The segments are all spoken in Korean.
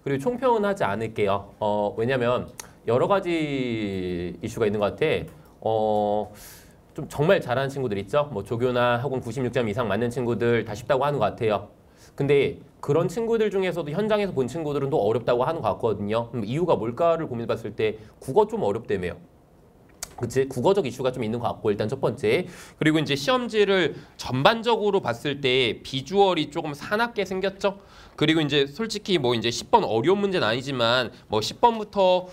그리고 총평은 하지 않을게요. 왜냐면 여러 가지 이슈가 있는 것 같아. 좀 정말 잘하는 친구들 있죠? 뭐 조교나 학원 96점 이상 맞는 친구들 다 쉽다고 하는 것 같아요. 근데 그런 친구들 중에서도 현장에서 본 친구들은 또 어렵다고 하는 것 같거든요. 그럼 이유가 뭘까를 고민해봤을 때 국어 좀 어렵다며요. 그치? 국어적 이슈가 좀 있는 것 같고 일단 첫 번째. 그리고 이제 시험지를 전반적으로 봤을 때 비주얼이 조금 사납게 생겼죠. 그리고 이제 솔직히 뭐 이제 10번 어려운 문제는 아니지만 뭐 10번부터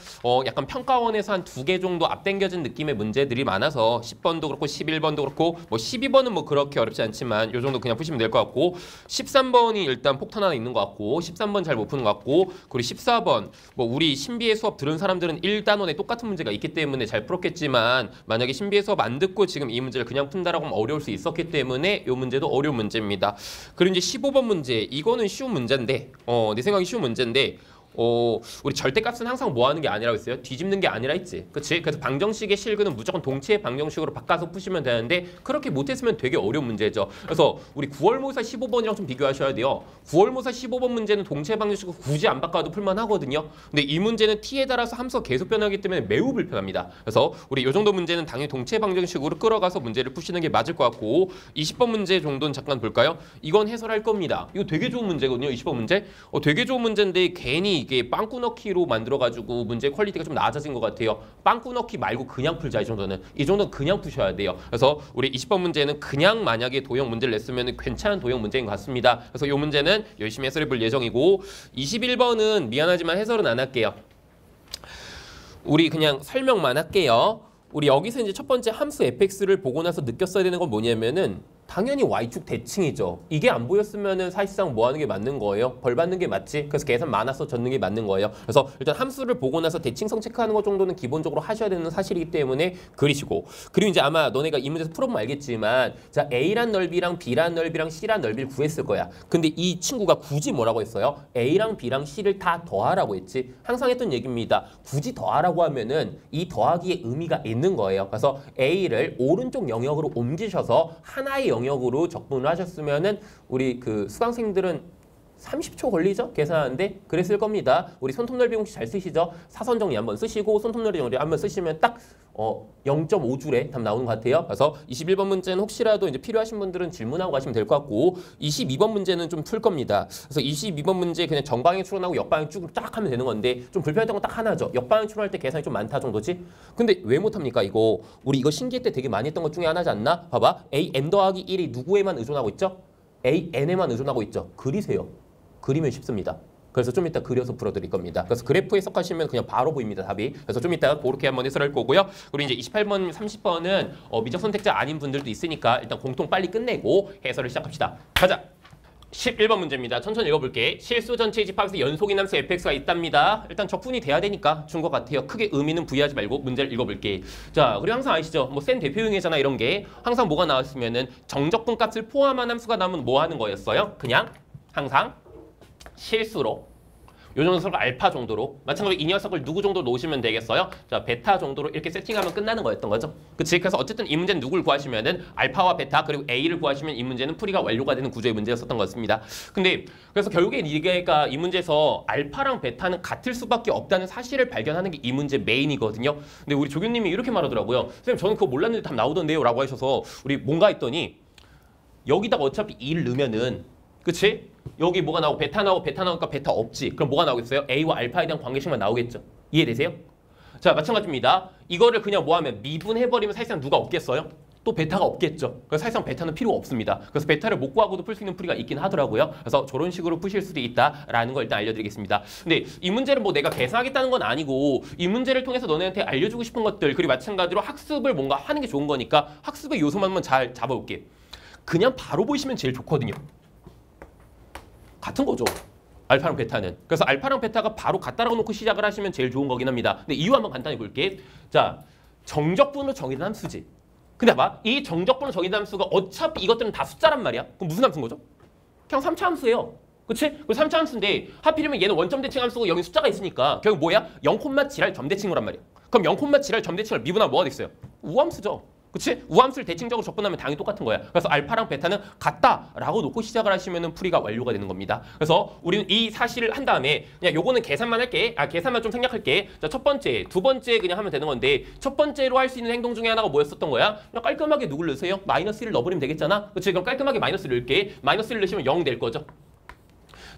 약간 평가원에서 한 2개 정도 앞당겨진 느낌의 문제들이 많아서 10번도 그렇고 11번도 그렇고 뭐 12번은 뭐 그렇게 어렵지 않지만 요 정도 그냥 푸시면 될 것 같고 13번이 일단 폭탄 하나 있는 것 같고 13번 잘 못 푸는 것 같고 그리고 14번 뭐 우리 신비의 수업 들은 사람들은 1단원에 똑같은 문제가 있기 때문에 잘 풀었겠지만 만약에 신비의 수업 안 듣고 지금 이 문제를 그냥 푼다라고 하면 어려울 수 있었기 때문에 이 문제도 어려운 문제입니다. 그리고 이제 15번 문제 이거는 쉬운 문제인데 내 생각이 쉬운 문제인데 우리 절대값은 항상 뭐 하는 게 아니라고 했어요? 뒤집는 게 아니라 했지. 그치? 그래서 방정식의 실근은 무조건 동치의 방정식으로 바꿔서 푸시면 되는데 그렇게 못했으면 되게 어려운 문제죠. 그래서 우리 9월 모의사 15번이랑 좀 비교하셔야 돼요. 9월 모의사 15번 문제는 동치의 방정식으로 굳이 안 바꿔도 풀만 하거든요. 근데 이 문제는 t에 따라서 함수가 계속 변하기 때문에 매우 불편합니다. 그래서 우리 이 정도 문제는 당연히 동치의 방정식으로 끌어가서 문제를 푸시는 게 맞을 것 같고 20번 문제 정도는 잠깐 볼까요? 이건 해설할 겁니다. 이거 되게 좋은 문제거든요. 20번 문제. 되게 좋은 문제인데 괜히 이게 빵꾸 넣기로 만들어가지고 문제 퀄리티가 좀 낮아진 것 같아요. 빵꾸 넣기 말고 그냥 풀자 이 정도는. 이 정도는 그냥 푸셔야 돼요. 그래서 우리 20번 문제는 그냥 만약에 도형 문제를 냈으면 괜찮은 도형 문제인 것 같습니다. 그래서 이 문제는 열심히 해설해 볼 예정이고 21번은 미안하지만 해설은 안 할게요. 우리 그냥 설명만 할게요. 우리 여기서 이제 첫 번째 함수 fx를 보고 나서 느꼈어야 되는 건 뭐냐면은 당연히 y축 대칭이죠. 이게 안 보였으면은 사실상 뭐 하는 게 맞는 거예요? 벌 받는 게 맞지? 그래서 계산 많아서 젓는 게 맞는 거예요. 그래서 일단 함수를 보고 나서 대칭성 체크하는 것 정도는 기본적으로 하셔야 되는 사실이기 때문에 그리시고 그리고 이제 아마 너네가 이 문제에서 풀어보면 알겠지만 자 A란 넓이랑 B란 넓이랑 C란 넓이를 구했을 거야. 근데 이 친구가 굳이 뭐라고 했어요? A랑 B랑 C를 다 더하라고 했지. 항상 했던 얘기입니다. 굳이 더하라고 하면은 이 더하기에 의미가 있는 거예요. 그래서 A를 오른쪽 영역으로 옮기셔서 하나의 영역으로 적분을 하셨으면은 우리 그 수강생들은 30초 걸리죠? 계산하는데 그랬을 겁니다. 우리 손톱 넓이 공식 잘 쓰시죠? 사선 정리 한번 쓰시고 손톱 넓이 정리 한번 쓰시면 딱 0.5줄에 답 나오는 것 같아요. 그래서 21번 문제는 혹시라도 이제 필요하신 분들은 질문하고 가시면 될 것 같고 22번 문제는 좀 풀 겁니다. 그래서 22번 문제 그냥 정방향 추론하고 역방향 쭉 쫙 하면 되는 건데 좀 불편했던 건 딱 하나죠. 역방향 추론할 때 계산이 좀 많다 정도지? 근데 왜 못합니까 이거? 우리 이거 신기해 때 되게 많이 했던 것 중에 하나지 않나? 봐봐. AN 더하기 1이 누구에만 의존하고 있죠? AN에만 의존하고 있죠. 그리세요. 그리면 쉽습니다. 그래서 좀 이따 그려서 풀어드릴 겁니다. 그래서 그래프 해석하시면 그냥 바로 보입니다, 답이. 그래서 좀 이따 그렇게 한번 해설할 거고요. 그리고 이제 28번, 30번은 미적 선택자 아닌 분들도 있으니까 일단 공통 빨리 끝내고 해설을 시작합시다. 가자! 11번 문제입니다. 천천히 읽어볼게. 실수 전체 집합에서 연속인 함수 fx가 있답니다. 일단 적분이 돼야 되니까 준 것 같아요. 크게 의미는 부여하지 말고 문제를 읽어볼게. 자, 그리고 항상 아시죠? 뭐 센 대표용이잖아 이런 게. 항상 뭐가 나왔으면은 정적분 값을 포함한 함수가 나오면 뭐 하는 거였어요? 그냥 항상 실수로 요 녀석을 알파 정도로 마찬가지로 이 녀석을 누구 정도 놓으시면 되겠어요? 자, 베타 정도로 이렇게 세팅하면 끝나는 거였던 거죠. 그치? 그래서 어쨌든 이 문제는 누굴 구하시면은 알파와 베타 그리고 A를 구하시면 이 문제는 풀이가 완료가 되는 구조의 문제였었던 것 같습니다. 근데 그래서 결국엔 이게가 이 문제에서 알파랑 베타는 같을 수밖에 없다는 사실을 발견하는 게 이 문제 메인이거든요. 근데 우리 조교님이 이렇게 말하더라고요. 선생님 저는 그거 몰랐는데 답 나오던데요 라고 하셔서 우리 뭔가 했더니 여기다가 어차피 2를 넣으면은 그치? 여기 뭐가 나오고 베타 나오고 베타 나오니까 베타 없지. 그럼 뭐가 나오겠어요? A와 알파에 대한 관계식만 나오겠죠. 이해되세요? 자, 마찬가지입니다. 이거를 그냥 뭐 하면 미분해버리면 사실상 누가 없겠어요? 또 베타가 없겠죠. 그래서 사실상 베타는 필요가 없습니다. 그래서 베타를 못 구하고도 풀 수 있는 풀이가 있긴 하더라고요. 그래서 저런 식으로 푸실 수도 있다라는 걸 일단 알려드리겠습니다. 근데 이 문제를 뭐 내가 계산하겠다는 건 아니고 이 문제를 통해서 너네한테 알려주고 싶은 것들 그리고 마찬가지로 학습을 뭔가 하는 게 좋은 거니까 학습의 요소만 잘 잡아볼게. 그냥 바로 보시면 제일 좋거든요. 같은 거죠. 알파랑 베타는. 그래서 알파랑 베타가 바로 같다라고 놓고 시작을 하시면 제일 좋은 거긴 합니다. 근데 이유 한번 간단히 볼게. 자, 정적분으로 정의된 함수지. 근데 봐봐. 이 정적분으로 정의된 함수가 어차피 이것들은 다 숫자란 말이야. 그럼 무슨 함수인 거죠? 그냥 3차 함수예요. 그치? 그 3차 함수인데 하필이면 얘는 원점 대칭 함수고 여기 숫자가 있으니까 결국 뭐야? 0, 지랄 점대칭이란 말이야. 그럼 0, 지랄 점대칭을 미분하면 뭐가 됐어요? 우함수죠. 그치? 우함수를 대칭적으로 접근하면 당연히 똑같은 거야. 그래서 알파랑 베타는 같다라고 놓고 시작을 하시면 풀이가 완료가 되는 겁니다. 그래서 우리는 이 사실을 한 다음에 그냥 요거는 계산만 할게. 계산만 좀 생략할게. 자, 첫 번째, 두 번째 그냥 하면 되는 건데 첫 번째로 할 수 있는 행동 중에 하나가 뭐였었던 거야? 그냥 깔끔하게 누굴 넣으세요? 마이너스 1을 넣어버리면 되겠잖아. 그치? 그럼 깔끔하게 마이너스를 넣을게. 마이너스 1을 넣으시면 0 될 거죠.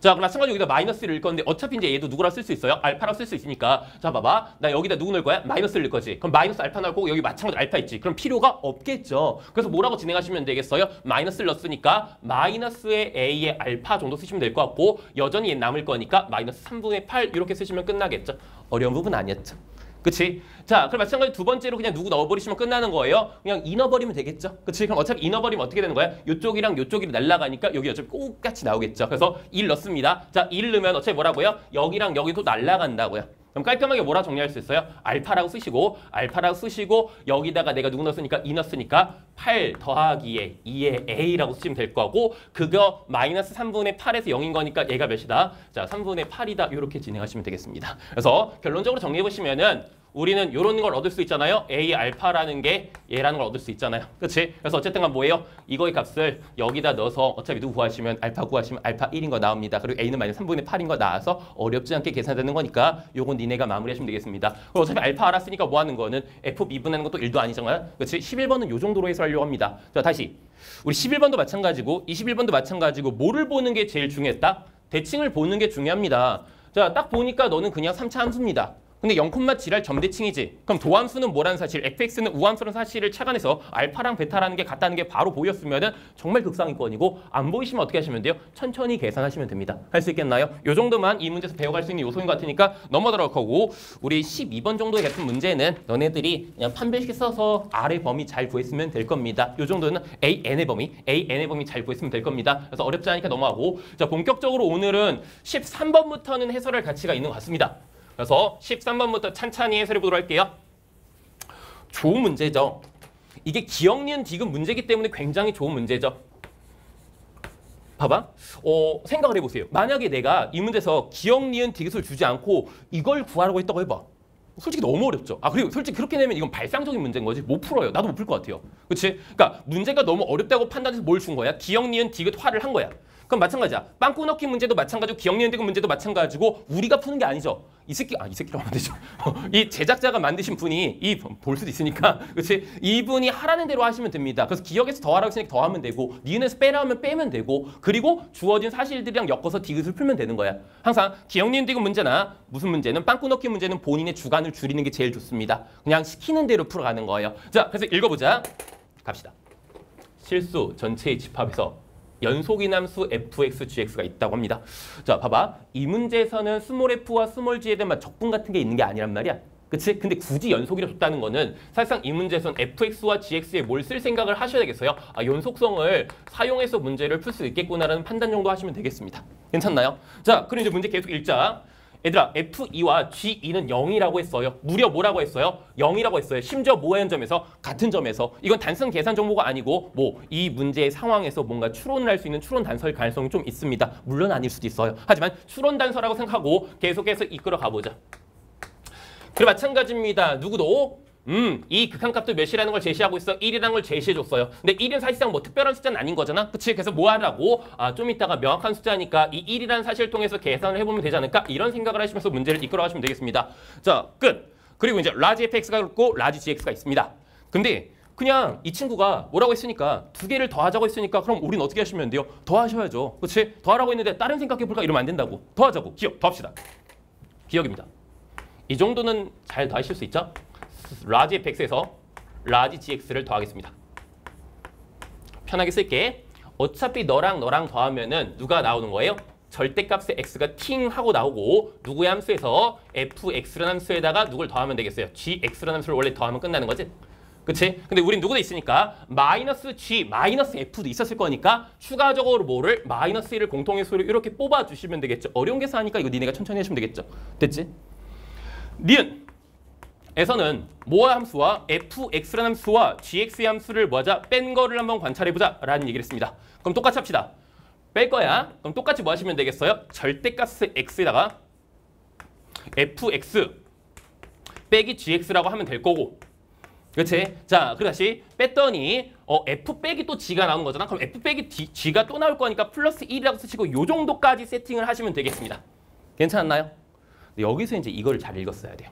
자, 그럼 마찬가지로 여기다 마이너스를 넣을 건데 어차피 이제 얘도 누구라 쓸 수 있어요? 알파라고 쓸 수 있으니까. 자, 봐봐. 나 여기다 누구 넣을 거야? 마이너스를 넣을 거지. 그럼 마이너스 알파 넣을 거고 여기 마찬가지로 알파 있지. 그럼 필요가 없겠죠. 그래서 뭐라고 진행하시면 되겠어요? 마이너스를 넣었으니까 마이너스의 a의 알파 정도 쓰시면 될 것 같고 여전히 얘 남을 거니까 마이너스 3분의 8 이렇게 쓰시면 끝나겠죠. 어려운 부분 아니었죠. 그치? 자, 그럼 마찬가지로 두 번째로 그냥 누구 넣어버리시면 끝나는 거예요. 그냥 2 넣어버리면 되겠죠. 그치? 그럼 어차피 2 넣어버리면 어떻게 되는 거야? 요쪽이랑 요쪽이 날아가니까 여기 어차피 똑같이 나오겠죠. 그래서 1 넣습니다. 자, 1 넣으면 어차피 뭐라고요? 여기랑 여기도 날아간다고요. 그럼 깔끔하게 뭐라 정리할 수 있어요? 알파라고 쓰시고 여기다가 내가 누구 넣었으니까 2 넣었으니까 8 더하기에 2의 a라고 쓰시면 될 거고 그거 마이너스 3분의 8에서 0인 거니까 얘가 몇이다? 자, 3분의 8이다. 이렇게 진행하시면 되겠습니다. 그래서 결론적으로 정리해보시면은 우리는 이런 걸 얻을 수 있잖아요. a 알파라는 게 얘라는 걸 얻을 수 있잖아요. 그렇지? 그래서 어쨌든 간 뭐예요? 이거의 값을 여기다 넣어서 어차피 누구 구하시면 알파 구하시면 알파 1인 거 나옵니다. 그리고 a는 마이너스 3분의 8인 거 나와서 어렵지 않게 계산되는 거니까 요건 니네가 마무리하시면 되겠습니다. 어차피 알파 알았으니까 뭐 하는 거는 f 미분하는 것도 1도 아니잖아요. 그렇지? 11번은 요 정도로 해설하려고 합니다. 자, 다시. 우리 11번도 마찬가지고 21번도 마찬가지고 뭐를 보는 게 제일 중요했다? 대칭을 보는 게 중요합니다. 자, 딱 보니까 너는 그냥 3차 함수입니다. 근데 0, 지랄 점대칭이지. 그럼 도함수는 뭐라는 사실, fx는 우함수라는 사실을 착안해서 알파랑 베타라는 게 같다는 게 바로 보였으면은 정말 극상위권이고 안 보이시면 어떻게 하시면 돼요? 천천히 계산하시면 됩니다. 할 수 있겠나요? 요 정도만 이 문제에서 배워갈 수 있는 요소인 것 같으니까 넘어가도록 하고 우리 12번 정도의 같은 문제는 너네들이 그냥 판별식 써서 R의 범위 잘 구했으면 될 겁니다. 요 정도는 AN의 범위 잘 구했으면 될 겁니다. 그래서 어렵지 않으니까 넘어가고 자, 본격적으로 오늘은 13번부터는 해설할 가치가 있는 것 같습니다. 그래서 13번부터 찬찬히 해설해 보도록 할게요. 좋은 문제죠. 이게 기억, 니은, 디귿 문제이기 때문에 굉장히 좋은 문제죠. 봐봐. 생각을 해보세요. 만약에 내가 이 문제에서 기억, 니은, 디귿을 주지 않고 이걸 구하라고 했다고 해봐. 솔직히 너무 어렵죠. 그리고 솔직히 그렇게 내면 이건 발상적인 문제인 거지. 못 풀어요. 나도 못 풀 것 같아요. 그렇지? 그러니까 문제가 너무 어렵다고 판단해서 뭘 준 거야? 기억, 니은, 디귿 화를 한 거야. 그럼 마찬가지야. 빵꾸 넣기 문제도 마찬가지고 기억, 니은, 디귿 문제도 마찬가지고 우리가 푸는 게 아니죠. 이 새끼라고 하면 되죠. 이 제작자가 만드신 분이 볼 수도 있으니까 그렇지? 이분이 하라는 대로 하시면 됩니다. 그래서 기억에서 더하라고 했으니까 더하면 되고 니은에서 빼라 하면 빼면 되고 그리고 주어진 사실들이랑 엮어서 디귿을 풀면 되는 거야. 항상 기억, 니은, 디귿 문제나 무슨 문제는 빵꾸 넣기 문제는 본인의 주관을 줄이는 게 제일 좋습니다. 그냥 시키는 대로 풀어가는 거예요. 자, 그래서 읽어보자. 갑시다. 실수 전체의 집합에서 연속이남수 fx, gx가 있다고 합니다. 자, 봐봐. 이 문제에서는 스몰 f와 스몰 g에 대한 적분 같은 게 있는 게 아니란 말이야. 그치? 근데 굳이 연속이라 줬다는 거는 사실상 이 문제에서는 fx와 gx에 뭘 쓸 생각을 하셔야 되겠어요. 연속성을 사용해서 문제를 풀 수 있겠구나라는 판단 정도 하시면 되겠습니다. 괜찮나요? 자, 그럼 이제 문제 계속 읽자. 얘들아, F2와 G2는 0이라고 했어요. 무려 뭐라고 했어요? 0이라고 했어요. 심지어 뭐의 점에서? 같은 점에서. 이건 단순 계산 정보가 아니고 이 문제의 상황에서 뭔가 추론을 할 수 있는 추론 단서일 가능성이 좀 있습니다. 물론 아닐 수도 있어요. 하지만 추론 단서라고 생각하고 계속해서 이끌어 가보자. 그리고 마찬가지입니다. 누구도 이 극한값도 몇이라는 걸 제시하고 있어. 1이라는 걸 제시해줬어요. 근데 1은 사실상 뭐 특별한 숫자는 아닌 거잖아. 그치? 그래서 뭐 하라고? 좀 이따가 명확한 숫자니까 이 1이라는 사실을 통해서 계산을 해보면 되지 않을까? 이런 생각을 하시면서 문제를 이끌어가시면 되겠습니다. 자, 끝. 그리고 이제 라지 fx가 있고 라지 gx가 있습니다. 근데 그냥 이 친구가 뭐라고 했으니까 두 개를 더하자고 했으니까 그럼 우린 어떻게 하시면 돼요? 더하셔야죠. 그치? 더하라고 했는데 다른 생각해볼까? 이러면 안 된다고. 더하자고. 기억. 더합시다. 기억입니다. 이 정도는 잘 더하실 수 있죠? 라지 fx에서 라지 gx를 더하겠습니다. 편하게 쓸게. 어차피 너랑 더하면은 누가 나오는 거예요? 절대값의 x가 팅 하고 나오고 누구의 함수에서 fx라는 함수에다가 누굴 더하면 되겠어요? gx라는 함수를 원래 더하면 끝나는 거지? 그치? 근데 우린 누구도 있으니까 마이너스 g, 마이너스 f도 있었을 거니까 추가적으로 뭐를? 마이너스 1을 공통의수로 이렇게 뽑아주시면 되겠죠. 어려운 계산하니까 이거 니네가 천천히 하시면 되겠죠. 됐지? 니은 에서는 뭐 함수와 fx라는 함수와 gx의 함수를 뭐하자? 뺀 거를 한번 관찰해보자 라는 얘기를 했습니다. 그럼 똑같이 합시다. 뺄 거야. 그럼 똑같이 뭐 하시면 되겠어요? 절대값의 x에다가 fx 빼기 gx라고 하면 될 거고 그렇지? 자, 그리고 다시 뺐더니 f 빼기 또 g가 나오는 거잖아. 그럼 f 빼기 g가 또 나올 거니까 플러스 1이라고 쓰시고 요 정도까지 세팅을 하시면 되겠습니다. 괜찮았나요? 여기서 이제 이걸 잘 읽었어야 돼요.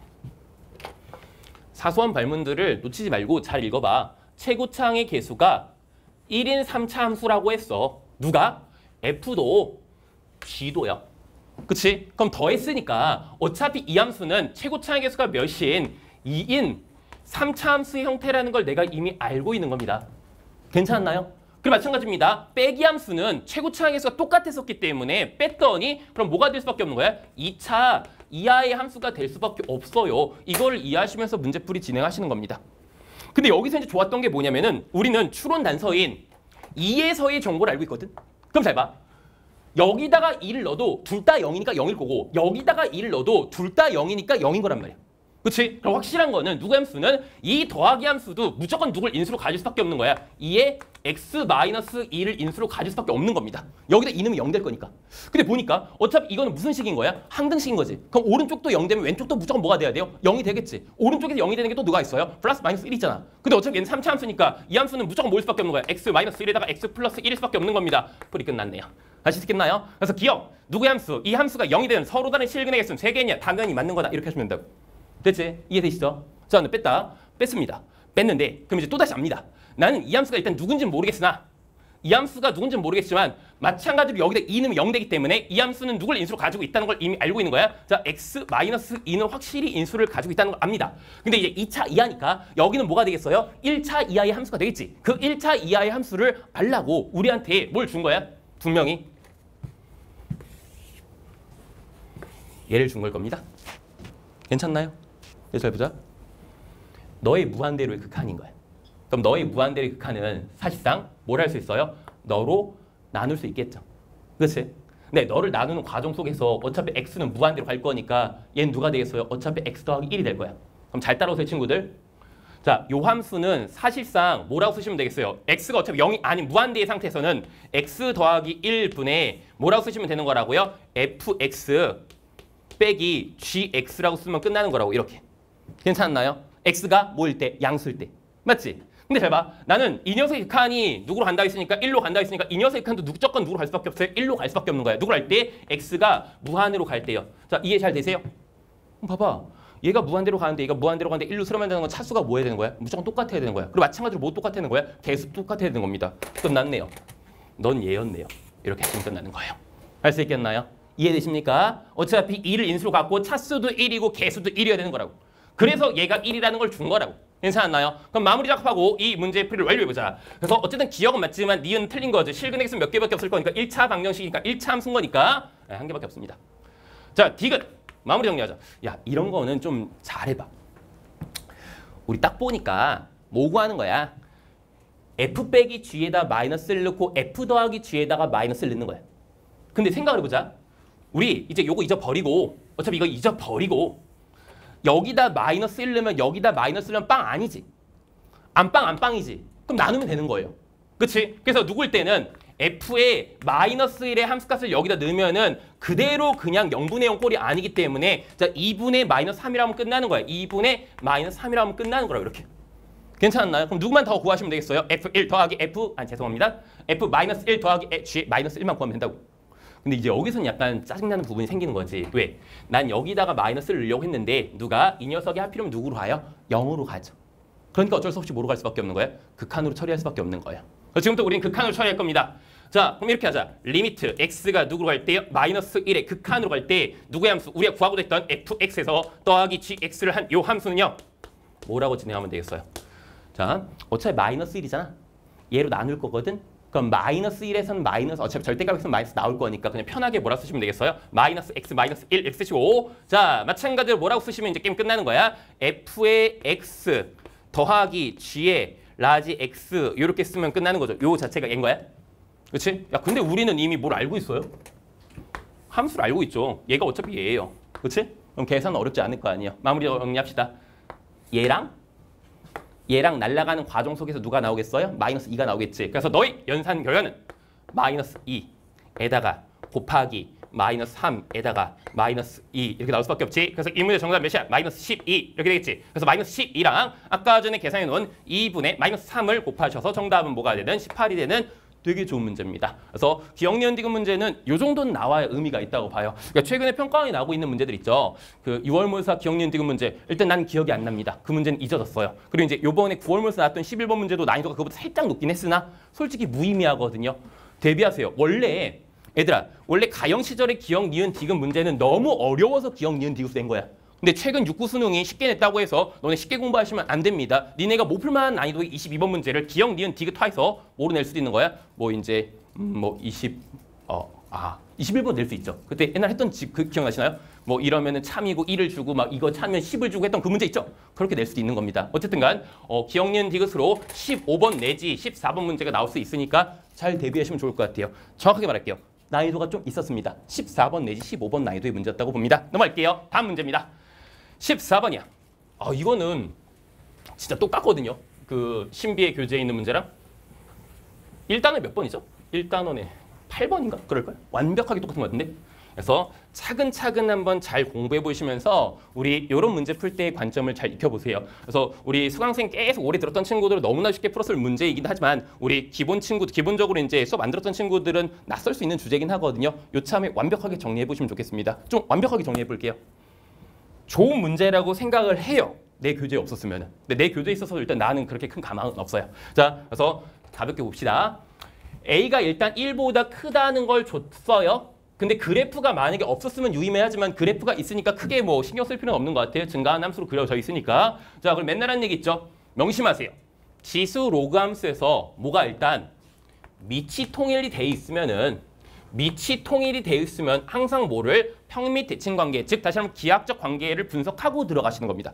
사소한 발문들을 놓치지 말고 잘 읽어봐. 최고차항의 개수가 1인 3차 함수라고 했어. 누가? f도 g도요. 그치? 그럼 더했으니까 어차피 이 함수는 최고차항의 개수가 몇인 2인 3차 함수의 형태라는 걸 내가 이미 알고 있는 겁니다. 괜찮나요? 그리고 마찬가지입니다. 빼기 함수는 최고차항의 개수가 똑같았었기 때문에 뺐더니 그럼 뭐가 될 수밖에 없는 거야? 2차 이하의 함수가 될 수밖에 없어요. 이걸 이해하시면서 문제풀이 진행하시는 겁니다. 근데 여기서 이제 좋았던 게 뭐냐면은 우리는 추론 단서인 2에서의 정보를 알고 있거든. 그럼 잘 봐. 여기다가 2를 넣어도 둘 다 0이니까 0일 거고 여기다가 2를 넣어도 둘 다 0이니까 0인 거란 말이야. 그치? 그럼 확실한 거는 누구 함수는 이 더하기 함수도 무조건 누굴 인수로 가질 수밖에 없는 거야. 2에 x-2를 인수로 가질 수밖에 없는 겁니다. 여기다 2 넣으면 0 될 거니까. 근데 보니까 어차피 이거는 무슨 식인 거야? 항등식인 거지. 그럼 오른쪽도 0 되면 왼쪽도 무조건 뭐가 돼야 돼요? 0이 되겠지. 오른쪽에서 0이 되는 게 또 누가 있어요? 플러스 마이너스 1 있잖아. 근데 어차피 얘는 3차 함수니까 이 함수는 무조건 모일 수밖에 없는 거야. x-1에다가 x 플러스 1일 수밖에 없는 겁니다. 풀이 끝났네요. 다시 듣겠나요? 그래서 기억, 누구의 함수? 이 함수가 0이 되는 서로 다른 실근의 개수는 3개냐? 당연히 맞는 거다. 이렇게 하시면 된다고. 됐지? 이해되시죠? 자, 뺐다. 뺐습니다. 뺐는데 그럼 이제 또다시 압니다. 나는 이 함수가 일단 누군지는 모르겠으나 이 함수가 누군지는 모르겠지만 마찬가지로 여기다 2 넣으면 0 되기 때문에 이 함수는 누굴 인수로 가지고 있다는 걸 이미 알고 있는 거야. 자, x-2는 확실히 인수를 가지고 있다는 걸 압니다. 근데 이제 2차 이하니까 여기는 뭐가 되겠어요? 1차 이하의 함수가 되겠지. 그 1차 이하의 함수를 알라고 우리한테 뭘 준 거야? 분명히 얘를 준 걸 겁니다. 괜찮나요? 잘 보자. 너의 무한대로의 극한인 거야. 그럼 너의 무한대로의 극한은 사실상 뭘 할 수 있어요? 너로 나눌 수 있겠죠. 그렇지? 네, 너를 나누는 과정 속에서 어차피 x는 무한대로 갈 거니까 얘는 누가 되겠어요? 어차피 x 더하기 1이 될 거야. 그럼 잘 따라오세요, 친구들. 자, 요 함수는 사실상 뭐라고 쓰시면 되겠어요? x가 어차피 0이 아닌 무한대의 상태에서는 x 더하기 1분의 뭐라고 쓰시면 되는 거라고요? fx 빼기 gx라고 쓰면 끝나는 거라고 이렇게. 괜찮나요? x가 뭐일 때? 양수일 때. 맞지? 근데 잘 봐. 나는 이 녀석의 극한이 누구로 간다 했으니까 1로 간다 했으니까 이 녀석의 극한도 무조건 누구로 갈 수밖에 없어요? 1로 갈 수밖에 없는 거야. 누구로 할 때? x가 무한으로 갈 때요. 자, 이해 잘 되세요? 봐봐. 얘가 무한대로 가는데 얘가 무한대로 가는데 1로 쓰러면 되는 건 차수가 뭐 해야 되는 거야? 무조건 똑같아야 되는 거야. 그리고 마찬가지로 뭐 똑같아야 되는 거야? 개수 똑같아야 되는 겁니다. 끝났네요. 넌 얘였네요. 이렇게 했으면 끝나는 거예요. 할 수 있겠나요? 이해되십니까? 어차피 2를 인수로 갖고 차수도 1이고 개수도 1이어야 되는 거라고. 그래서 얘가 1이라는 걸 준 거라고. 괜찮았나요? 그럼 마무리 작업하고 이 문제의 풀이를 완료해보자. 그래서 어쨌든 기억은 맞지만 니은 틀린 거지. 실근의 개수는 몇 개밖에 없을 거니까 1차 방정식이니까 1차 함수인 거니까 한 개밖에 없습니다. 자, 디귿. 마무리 정리하자. 야, 이런 거는 좀 잘해봐. 우리 딱 보니까 뭐 구하는 거야? f 빼기 g에다 마이너스를 넣고 f 더하기 g에다가 마이너스를 넣는 거야. 근데 생각을 해보자. 우리 이제 요거 잊어버리고 어차피 이거 잊어버리고 여기다 마이너스 1 넣으면 여기다 마이너스 1 넣으면 빵 아니지. 안빵 안빵이지. 그럼 나누면 되는 거예요. 그치? 그래서 누굴 때는 f의 마이너스 1의 함수값을 여기다 넣으면은 그대로 그냥 0분의 0 꼴이 아니기 때문에 자 2분의 마이너스 3이라고 하면 끝나는 거야. 2분의 마이너스 3이라고 하면 끝나는 거라고 이렇게. 괜찮았나요? 그럼 누구만 더 구하시면 되겠어요? f1 더하기 f 죄송합니다. f 마이너스 1 더하기 g 마이너스 1만 구하면 된다고. 근데 이제 여기서는 약간 짜증나는 부분이 생기는 거지. 왜? 난 여기다가 마이너스를 넣으려고 했는데 누가 이 녀석이 하필이면 누구로 가요? 0으로 가죠. 그러니까 어쩔 수 없이 뭐로 갈 수밖에 없는 거예요? 극한으로 처리할 수밖에 없는 거예요. 그래서 지금부터 우리는 극한으로 처리할 겁니다. 자, 그럼 이렇게 하자. 리미트 x가 누구로 갈 때요? 마이너스 1의 극한으로 갈 때 누구의 함수? 우리가 구하고자 했던 fx에서 더하기 gx를 한 요 함수는요. 뭐라고 진행하면 되겠어요? 자, 어차피 마이너스 1이잖아. 얘로 나눌 거거든. 그럼 마이너스 1에서는 마이너스 어차피 절대값에서는 마이너스 나올 거니까 그냥 편하게 뭐라고 쓰시면 되겠어요? 마이너스 x 마이너스 1 x 쓰시고 자 마찬가지로 뭐라고 쓰시면 이제 게임 끝나는 거야. f의 x 더하기 g의 라지 x 이렇게 쓰면 끝나는 거죠. 요 자체가 얘인 거야. 그렇지? 야 근데 우리는 이미 뭘 알고 있어요? 함수를 알고 있죠. 얘가 어차피 얘예요. 그렇지? 그럼 계산은 어렵지 않을 거 아니에요. 마무리 정리합시다. 얘랑 날아가는 과정 속에서 누가 나오겠어요? 마이너스 2가 나오겠지. 그래서 너의 연산 결과는 마이너스 2에다가 곱하기 마이너스 3에다가 마이너스 2 이렇게 나올 수밖에 없지. 그래서 이 문제 정답 몇이야? 마이너스 12 이렇게 되겠지. 그래서 마이너스 12랑 아까 전에 계산해 놓은 2분의 마이너스 3을 곱하셔서 정답은 뭐가 되는 18이 되는 되게 좋은 문제입니다. 그래서 기억, 니은, 디귿 문제는 이 정도는 나와야 의미가 있다고 봐요. 그러니까 최근에 평가원이 나오고 있는 문제들 있죠. 그 6월모의사 기억, 니은, 디귿 문제. 일단 난 기억이 안 납니다. 그 문제는 잊어졌어요. 그리고 이제 요번에 9월모에서 나왔던 11번 문제도 난이도가 그거보다 살짝 높긴 했으나 솔직히 무의미하거든요. 대비하세요. 원래 얘들아, 원래 가형 시절의 기억, 니은, 디귿 문제는 너무 어려워서 기억, 니은, 디귿 된 거야. 근데 최근 6구 수능이 쉽게 냈다고 해서 너네 쉽게 공부하시면 안 됩니다. 니네가 못 풀만한 난이도의 22번 문제를 기억, 니은, 디귿 타해서 뭐로 낼 수도 있는 거야? 뭐 이제 21번 낼 수 있죠. 그때 옛날 했던 그 기억나시나요? 뭐 이러면은 참이고 1을 주고 막 이거 참면 10을 주고 했던 그 문제 있죠? 그렇게 낼 수도 있는 겁니다. 어쨌든간 기억, 니은, 디귿으로 15번 내지 14번 문제가 나올 수 있으니까 잘 대비하시면 좋을 것 같아요. 정확하게 말할게요. 난이도가 좀 있었습니다. 14번 내지 15번 난이도의 문제였다고 봅니다. 넘어갈게요. 다음 문제입니다. 14번이야. 이거는 진짜 똑같거든요. 그 신비의 교재에 있는 문제랑 1단원 몇 번이죠? 1단원에 8번인가? 그럴까요? 완벽하게 똑같은 것 같은데? 그래서 차근차근 한번 잘 공부해 보시면서 우리 이런 문제 풀 때의 관점을 잘 익혀보세요. 그래서 우리 수강생 계속 오래 들었던 친구들은 너무나 쉽게 풀었을 문제이긴 하지만 우리 기본적으로 이제 수업 안 들었던 친구들은 낯설 수 있는 주제이긴 하거든요. 요참에 완벽하게 정리해 보시면 좋겠습니다. 좀 완벽하게 정리해 볼게요. 좋은 문제라고 생각을 해요. 내 교재에 없었으면. 근데 내 교재에 있어서 일단 나는 그렇게 큰 가망은 없어요. 자, 그래서 가볍게 봅시다. A가 일단 1보다 크다는 걸 줬어요. 근데 그래프가 만약에 없었으면 유의미하지만 그래프가 있으니까 크게 뭐 신경 쓸 필요는 없는 것 같아요. 증가한 함수로 그려져 있으니까. 자, 그럼 맨날 하는 얘기 있죠. 명심하세요. 지수 로그 함수에서 뭐가 일단 밑이 통일이 돼 있으면 항상 뭐를 평 및 대칭 관계, 즉 다시 한번 기하학적 관계를 분석하고 들어가시는 겁니다.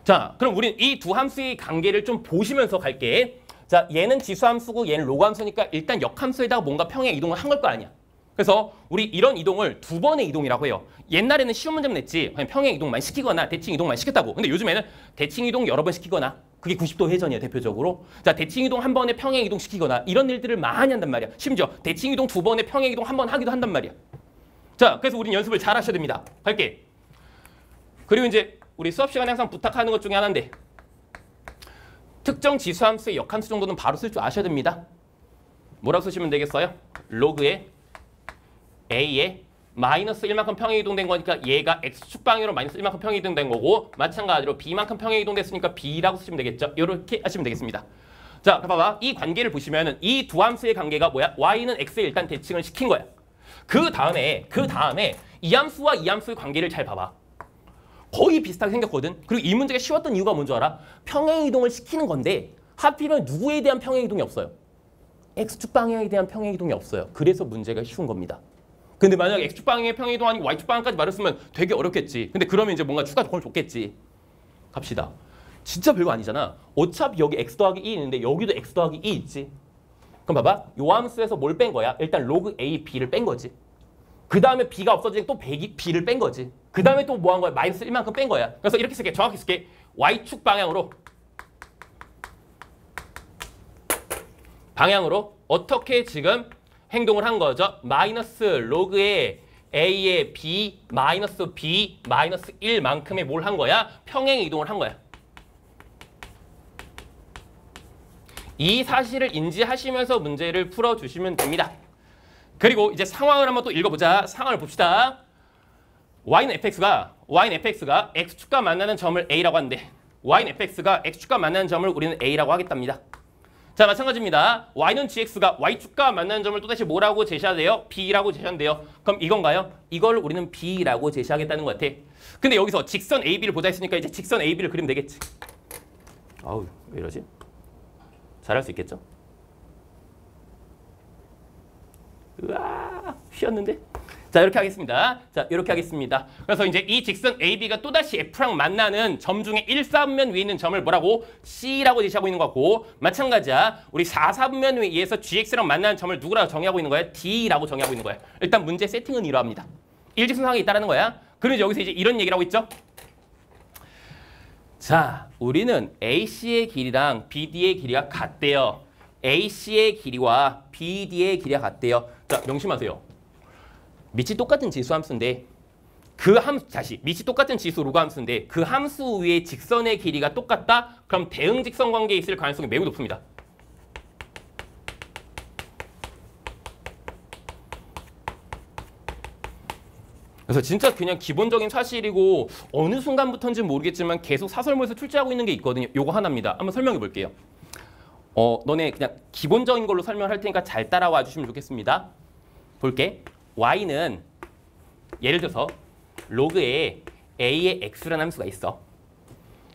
자, 그럼 우린 이 두 함수의 관계를 좀 보시면서 갈게. 자, 얘는 지수 함수고 얘는 로그 함수니까 일단 역함수에다가 뭔가 평행 이동을 한 걸 거 아니야. 그래서 우리 이런 이동을 두 번의 이동이라고 해요. 옛날에는 쉬운 문제만 냈지 그냥 평행 이동만 시키거나 대칭 이동만 시켰다고. 근데 요즘에는 대칭 이동 여러 번 시키거나 그게 90도 회전이야 대표적으로. 자, 대칭 이동 한 번에 평행 이동 시키거나 이런 일들을 많이 한단 말이야. 심지어 대칭 이동 두 번에 평행 이동 한 번 하기도 한단 말이야. 자, 그래서 우린 연습을 잘 하셔야 됩니다. 갈게. 그리고 이제 우리 수업 시간에 항상 부탁하는 것 중에 하나인데 특정 지수 함수의 역함수 정도는 바로 쓸 줄 아셔야 됩니다. 뭐라고 쓰시면 되겠어요? 로그에 A에 마이너스 1만큼 평행 이동된 거니까 얘가 X축 방향으로 마이너스 1만큼 평행 이동된 거고 마찬가지로 B만큼 평행 이동됐으니까 B라고 쓰시면 되겠죠. 이렇게 하시면 되겠습니다. 자, 봐봐. 이 관계를 보시면은 이 두 함수의 관계가 뭐야? Y는 X에 일단 대칭을 시킨 거야. 그 다음에 이 함수와 이 함수의 관계를 잘 봐봐. 거의 비슷하게 생겼거든. 그리고 이 문제가 쉬웠던 이유가 뭔지 알아? 평행 이동을 시키는 건데 하필이면 누구에 대한 평행 이동이 없어요? X축 방향에 대한 평행 이동이 없어요. 그래서 문제가 쉬운 겁니다. 근데 만약에 X축 방향의 평행 이동 아니고 Y축 방향까지 말했으면 되게 어렵겠지. 근데 그러면 이제 뭔가 추가 조건을 줬겠지. 갑시다. 진짜 별거 아니잖아. 어차피 여기 X 더하기 2 있는데 여기도 X 더하기 2 있지. 그럼 봐봐. 요 함수에서 뭘 뺀 거야? 일단 로그 A, B를 뺀 거지. 그 다음에 B가 없어지니까 또 B를 뺀 거지. 그 다음에 또 뭐 한 거야? 마이너스 1만큼 뺀 거야. 그래서 이렇게 쓸게. 정확히 쓸게. Y축 방향으로 어떻게 지금 행동을 한 거죠? 마이너스 로그의 A의 B, 마이너스 B, 마이너스 1만큼의 뭘 한 거야? 평행 이동을 한 거야. 이 사실을 인지하시면서 문제를 풀어주시면 됩니다. 그리고 이제 상황을 한번 또 읽어보자. 상황을 봅시다. Y는 fx가 x축과 만나는 점을 A라고 하는데 Y는 fx가 x축과 만나는 점을 우리는 A라고 하겠답니다. 자, 마찬가지입니다. Y는 gx가 y축과 만나는 점을 또다시 뭐라고 제시해야 돼요? B라고 제시한대요. 그럼 이건가요? 이걸 우리는 B라고 제시하겠다는 것 같아. 근데 여기서 직선 AB를 보자 했으니까 이제 직선 AB를 그리면 되겠지. 아우, 왜 이러지? 잘할 수 있겠죠? 으아, 휘었는데? 자, 이렇게 하겠습니다. 그래서 이제 이 직선 AB가 또다시 F랑 만나는 점 중에 1,4분면 위에 있는 점을 뭐라고? C라고 제시하고 있는 것 같고 마찬가지야. 우리 4,4분면 위에서 GX랑 만나는 점을 누구라고 정의하고 있는 거야? D라고 정의하고 있는 거야. 일단 문제 세팅은 이러합니다. 일직선 상황이 있다는 거야. 그리고 여기서 이제 이런 얘기를 하고 있죠. 자, 우리는 AC의 길이랑 BD의 길이가 같대요. AC의 길이와 BD의 길이가 같대요. 자, 명심하세요. 밑이 똑같은 지수 함수인데 밑이 똑같은 지수 로그 함수인데 그 함수 위에 직선의 길이가 똑같다? 그럼 대응 직선 관계에 있을 가능성이 매우 높습니다. 그래서 진짜 그냥 기본적인 사실이고 어느 순간부터인지는 모르겠지만 계속 사설모에서 출제하고 있는 게 있거든요. 요거 하나입니다. 한번 설명해 볼게요. 너네 그냥 기본적인 걸로 설명할 테니까 잘 따라와 주시면 좋겠습니다. 볼게. y는 예를 들어서 로그에 a의 x라는 함수가 있어.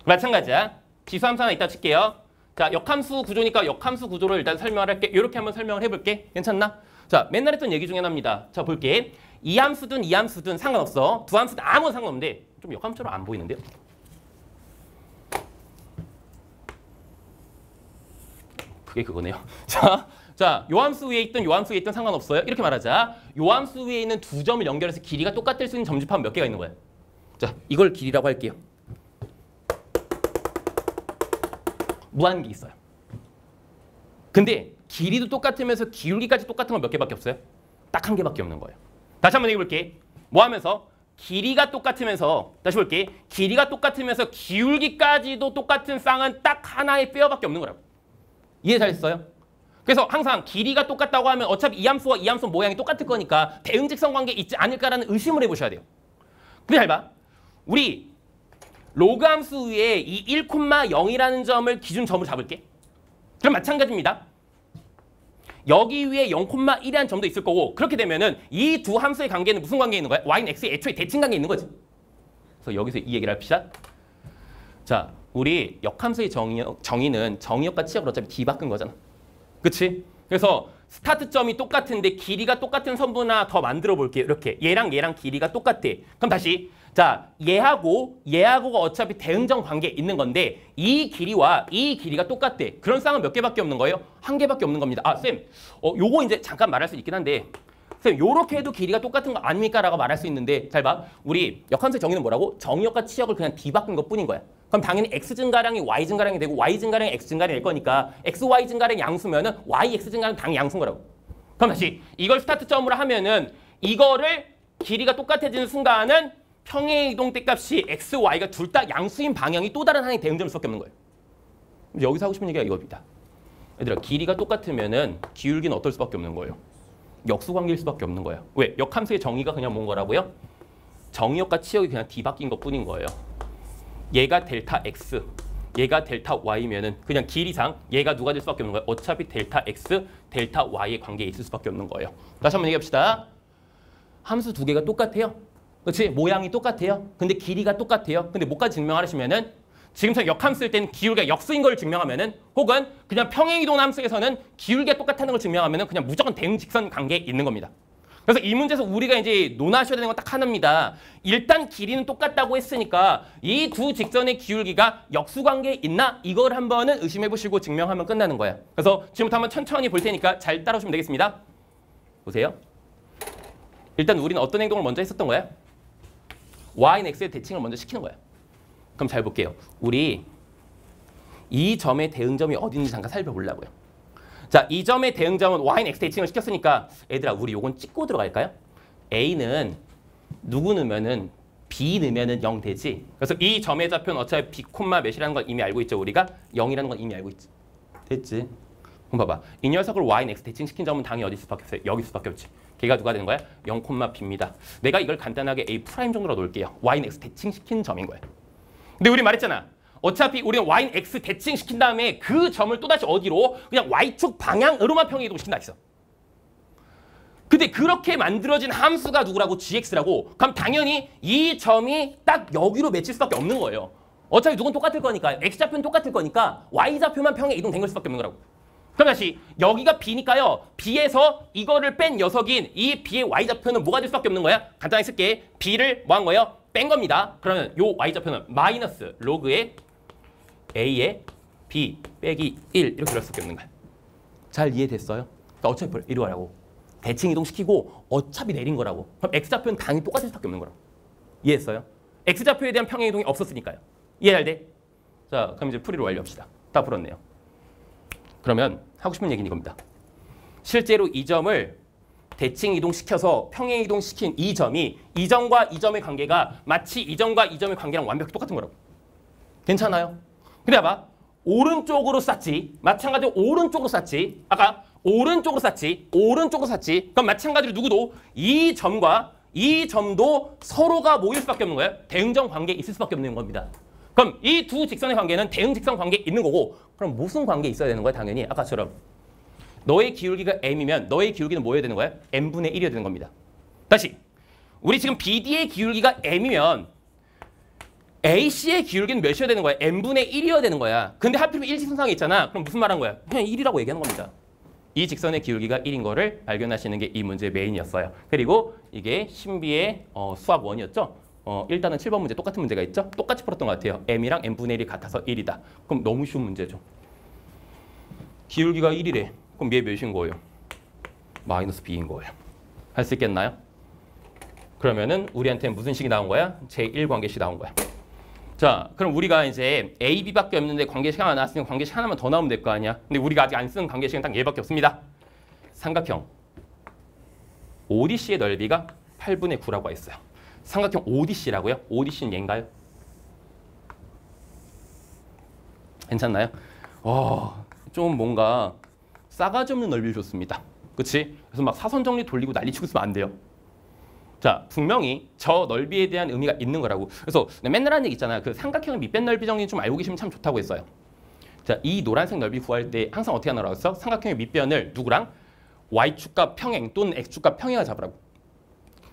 마찬가지야. 지수함수 하나 있다 칠게요. 자, 역함수 구조니까 역함수 구조를 일단 설명을 할게. 이렇게 한번 설명을 해볼게. 괜찮나? 자, 맨날 했던 얘기 중에 하나입니다. 자, 볼게. 이 함수든 이 함수든 상관없어. 두 함수든 아무 상관없는데 좀 역함수처럼 안 보이는데요? 그게 그거네요. 자, 요 함수 위에 있든 요 함수 위에 있든 상관없어요. 이렇게 말하자. 요 함수 위에 있는 두 점을 연결해서 길이가 똑같을 수 있는 점집합은 몇 개가 있는 거야? 자, 이걸 길이라고 할게요. 무한기 있어요. 근데 길이도 똑같으면서 기울기까지 똑같은 건 몇 개밖에 없어요? 딱 한 개밖에 없는 거예요. 다시 한번 얘기해 볼게. 뭐 하면서? 길이가 똑같으면서 다시 볼게. 길이가 똑같으면서 기울기까지도 똑같은 쌍은 딱 하나의 페어밖에 없는 거라고. 이해 잘했어요? 그래서 항상 길이가 똑같다고 하면 어차피 이 함수와 이 함수 모양이 똑같을 거니까 대응직선 관계 있지 않을까라는 의심을 해보셔야 돼요. 근데 잘 봐. 우리 로그 함수 위에 이 1,0이라는 점을 기준 점으로 잡을게. 그럼 마찬가지입니다. 여기 위에 0,1이라는 점도 있을 거고 그렇게 되면은 이 두 함수의 관계는 무슨 관계에 있는 거야? y는 x의 애초에 대칭 관계에 있는 거지. 그래서 여기서 이 얘기를 합시다. 자, 우리 역함수의 정의는 정의역과 치역을 어차피 뒤바꾼 거잖아. 그치? 그래서 스타트점이 똑같은데 길이가 똑같은 선분 하나 더 만들어 볼게요. 이렇게 얘랑 길이가 똑같아. 그럼 다시 자, 얘하고가 어차피 대응점 관계에 있는 건데 이 길이와 이 길이가 똑같대. 그런 쌍은 몇 개밖에 없는 거예요? 한 개밖에 없는 겁니다. 아, 쌤, 요거 이제 잠깐 말할 수 있긴 한데 쌤, 요렇게 해도 길이가 똑같은 거 아닙니까? 라고 말할 수 있는데 잘 봐. 우리 역함수의 정의는 뭐라고? 정의역과 치역을 그냥 뒤바꾼 것 뿐인 거야. 그럼 당연히 x 증가량이 y 증가량이 되고 y 증가량이 x 증가량이 될 거니까 x, y 증가량이 양수면은 y, x 증가량 당연히 양수인 거라고. 그럼 다시 이걸 스타트점으로 하면은 이거를 길이가 똑같아지는 순간은 평행 이동대 값이 x, y가 둘 다 양수인 방향이 또 다른 하나의 대응점일 수밖에 없는 거예요. 여기서 하고 싶은 얘기가 이겁니다. 얘들아, 길이가 똑같으면은 기울기는 어떨 수밖에 없는 거예요? 역수관계일 수밖에 없는 거예요. 왜? 역함수의 정의가 그냥 뭔 거라고요? 정의역과 치역이 그냥 뒤바뀐 것 뿐인 거예요. 얘가 델타 x, 얘가 델타 y면은 그냥 길이상 얘가 누가 될 수밖에 없는 거예요? 어차피 델타 x, 델타 y의 관계에 있을 수밖에 없는 거예요. 다시 한번 얘기합시다. 함수 두 개가 똑같아요. 그렇지? 모양이 똑같아요. 근데 길이가 똑같아요. 근데 뭐까지 증명하시면은 지금처럼 역함수 쓸 때는 기울기가 역수인 걸 증명하면은 혹은 그냥 평행이동 함수에서는 기울기가 똑같다는 걸 증명하면은 그냥 무조건 대응직선 관계에 있는 겁니다. 그래서 이 문제에서 우리가 이제 논하셔야 되는 건 딱 하나입니다. 일단 길이는 똑같다고 했으니까 이 두 직선의 기울기가 역수관계에 있나? 이걸 한번은 의심해 보시고 증명하면 끝나는 거야. 그래서 지금부터 한번 천천히 볼 테니까 잘 따라오시면 되겠습니다. 보세요. 일단 우리는 어떤 행동을 먼저 했었던 거야? y는 x의 대칭을 먼저 시키는 거야. 그럼 잘 볼게요. 우리 이 점의 대응점이 어디 있는지 잠깐 살펴보려고요. 자, 이 점의 대응점은 y는 x 대칭을 시켰으니까 얘들아, 우리 요건 찍고 들어갈까요? a는 누구 넣으면은 b 넣으면은 0 되지. 그래서 이 점의 좌표는 어차피 b, 몇이라는 건 이미 알고 있죠. 우리가 0이라는 건 이미 알고 있지. 됐지? 그럼 봐봐. 이 녀석을 y는 x 대칭시킨 점은 당연히 어디 수밖에 없어요? 여기 수밖에 없지. 걔가 누가 되는 거야? 0, b입니다. 내가 이걸 간단하게 a' 정도로 놓을게요. y는 x 대칭시킨 점인 거야. 근데 우리 말했잖아. 어차피 우리는 y는 x 대칭시킨 다음에 그 점을 또다시 어디로? 그냥 y축 방향으로만 평행이동시킨다 했어. 근데 그렇게 만들어진 함수가 누구라고? gx라고. 그럼 당연히 이 점이 딱 여기로 맺힐 수밖에 없는 거예요. 어차피 누군 똑같을 거니까. x좌표는 똑같을 거니까 y좌표만 평행 이동된 걸 수밖에 없는 거라고. 그럼 다시 여기가 b니까요. b에서 이거를 뺀 녀석인 이 b의 y좌표는 뭐가 될 수밖에 없는 거야? 간단하게 쓸게. b를 뭐 한 거예요? 뺀 겁니다. 그러면 요 y좌표는 마이너스 로그의 a의 b 빼기 1 이렇게 들을 수밖에 없는 거야. 잘 이해됐어요? 그러니까 어차피 이리 와라고. 대칭 이동시키고 어차피 내린 거라고. 그럼 x좌표는 당연히 똑같을 수밖에 없는 거라고. 이해했어요? x좌표에 대한 평행 이동이 없었으니까요. 이해 잘 돼? 자, 그럼 이제 풀이를 완료합시다. 다 풀었네요. 그러면 하고 싶은 얘기는 이겁니다. 실제로 이 점을 대칭 이동시켜서 평행 이동시킨 이 점이 이 점과 이 점의 관계가 마치 이 점과 이 점의 관계랑 완벽히 똑같은 거라고. 괜찮아요? 근데 봐봐. 오른쪽으로 쌌지. 마찬가지로 오른쪽으로 쌌지. 아까 오른쪽으로 쌌지. 오른쪽으로 쌌지. 그럼 마찬가지로 누구도 이 점과 이 점도 서로가 뭐일 수밖에 없는 거예요? 대응점 관계에 있을 수밖에 없는 겁니다. 그럼 이 두 직선의 관계는 대응 직선 관계에 있는 거고 그럼 무슨 관계에 있어야 되는 거야? 당연히 아까처럼 너의 기울기가 m이면 너의 기울기는 뭐여야 되는 거야? m분의 1이어야 되는 겁니다. 다시 우리 지금 BD의 기울기가 m이면 AC의 기울기는 몇이어야 되는 거야? m분의 1이어야 되는 거야. 근데 하필이면 일직선상에 있잖아. 그럼 무슨 말한 거야? 그냥 1이라고 얘기하는 겁니다. 이 직선의 기울기가 1인 거를 발견하시는 게 이 문제의 메인이었어요. 그리고 이게 신비의 수학 1이었죠. 일단은 7번 문제 똑같은 문제가 있죠. 똑같이 풀었던 것 같아요. m이랑 m분의 1이 같아서 1이다. 그럼 너무 쉬운 문제죠. 기울기가 1이래. 그럼 얘 몇인 거예요? 마이너스 b인 거예요. 할 수 있겠나요? 그러면은 우리한테는 무슨 식이 나온 거야? 제1 관계식 나온 거야. 자, 그럼 우리가 이제 A, B밖에 없는데 관계식 하나 나왔으면 관계식 하나만 더 나오면 될 거 아니야. 근데 우리가 아직 안 쓴 관계식은 딱 얘밖에 없습니다. 삼각형 ODC의 넓이가 8분의 9라고 했어요. 삼각형 ODC라고요? ODC는 얘인가요? 괜찮나요? 좀 뭔가 싸가지 없는 넓이를 줬습니다. 그치? 그래서 막 사선 정리 돌리고 난리치고 있으면 안 돼요. 자, 분명히 저 넓이에 대한 의미가 있는 거라고. 그래서 맨날 하는 얘기 있잖아요. 그 삼각형의 밑변 넓이 정리 좀 알고 계시면 참 좋다고 했어요. 자, 이 노란색 넓이 구할 때 항상 어떻게 하느라고 했어? 삼각형의 밑변을 누구랑? Y축과 평행 또는 X축과 평행을 잡으라고.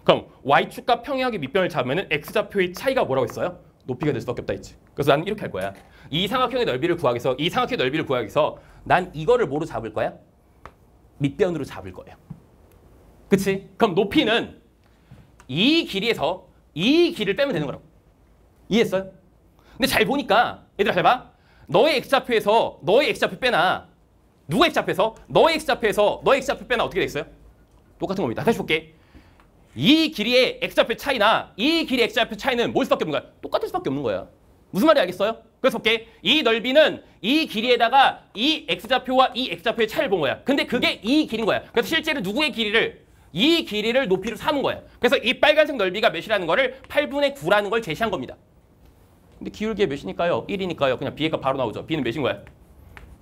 그럼 Y축과 평행하게 밑변을 잡으면 X좌표의 차이가 뭐라고 했어요? 높이가 될 수밖에 없다 했지. 그래서 나는 이렇게 할 거야. 이 삼각형의 넓이를 구하기 위해서 난 이거를 뭐로 잡을 거야? 밑변으로 잡을 거예요. 그치? 그럼 높이는 이 길이에서 이 길을 빼면 되는 거라고. 이해했어요? 근데 잘 보니까 얘들아 잘 봐. 너의 X좌표에서 너의 X좌표 빼나 누가 X좌표에서 너의 X좌표에서 너의 X좌표 빼나 어떻게 되겠어요? 똑같은 겁니다. 다시 볼게. 이 길이의 X좌표 차이나 이 길이의 X좌표 차이는 뭘 수밖에 없는 거야? 똑같을 수밖에 없는 거야. 무슨 말인지 알겠어요? 그래서 볼게. 이 넓이는 이 길이에다가 이 X좌표와 이 X좌표의 차이를 본 거야. 근데 그게 이 길인 거야. 그래서 실제로 누구의 길이를 이 길이를 높이로 삼은 거야. 그래서 이 빨간색 넓이가 몇이라는 거를 8분의 9라는 걸 제시한 겁니다. 근데 기울기가 몇이니까요? 1이니까요. 그냥 B의 값 바로 나오죠. B는 몇인 거야?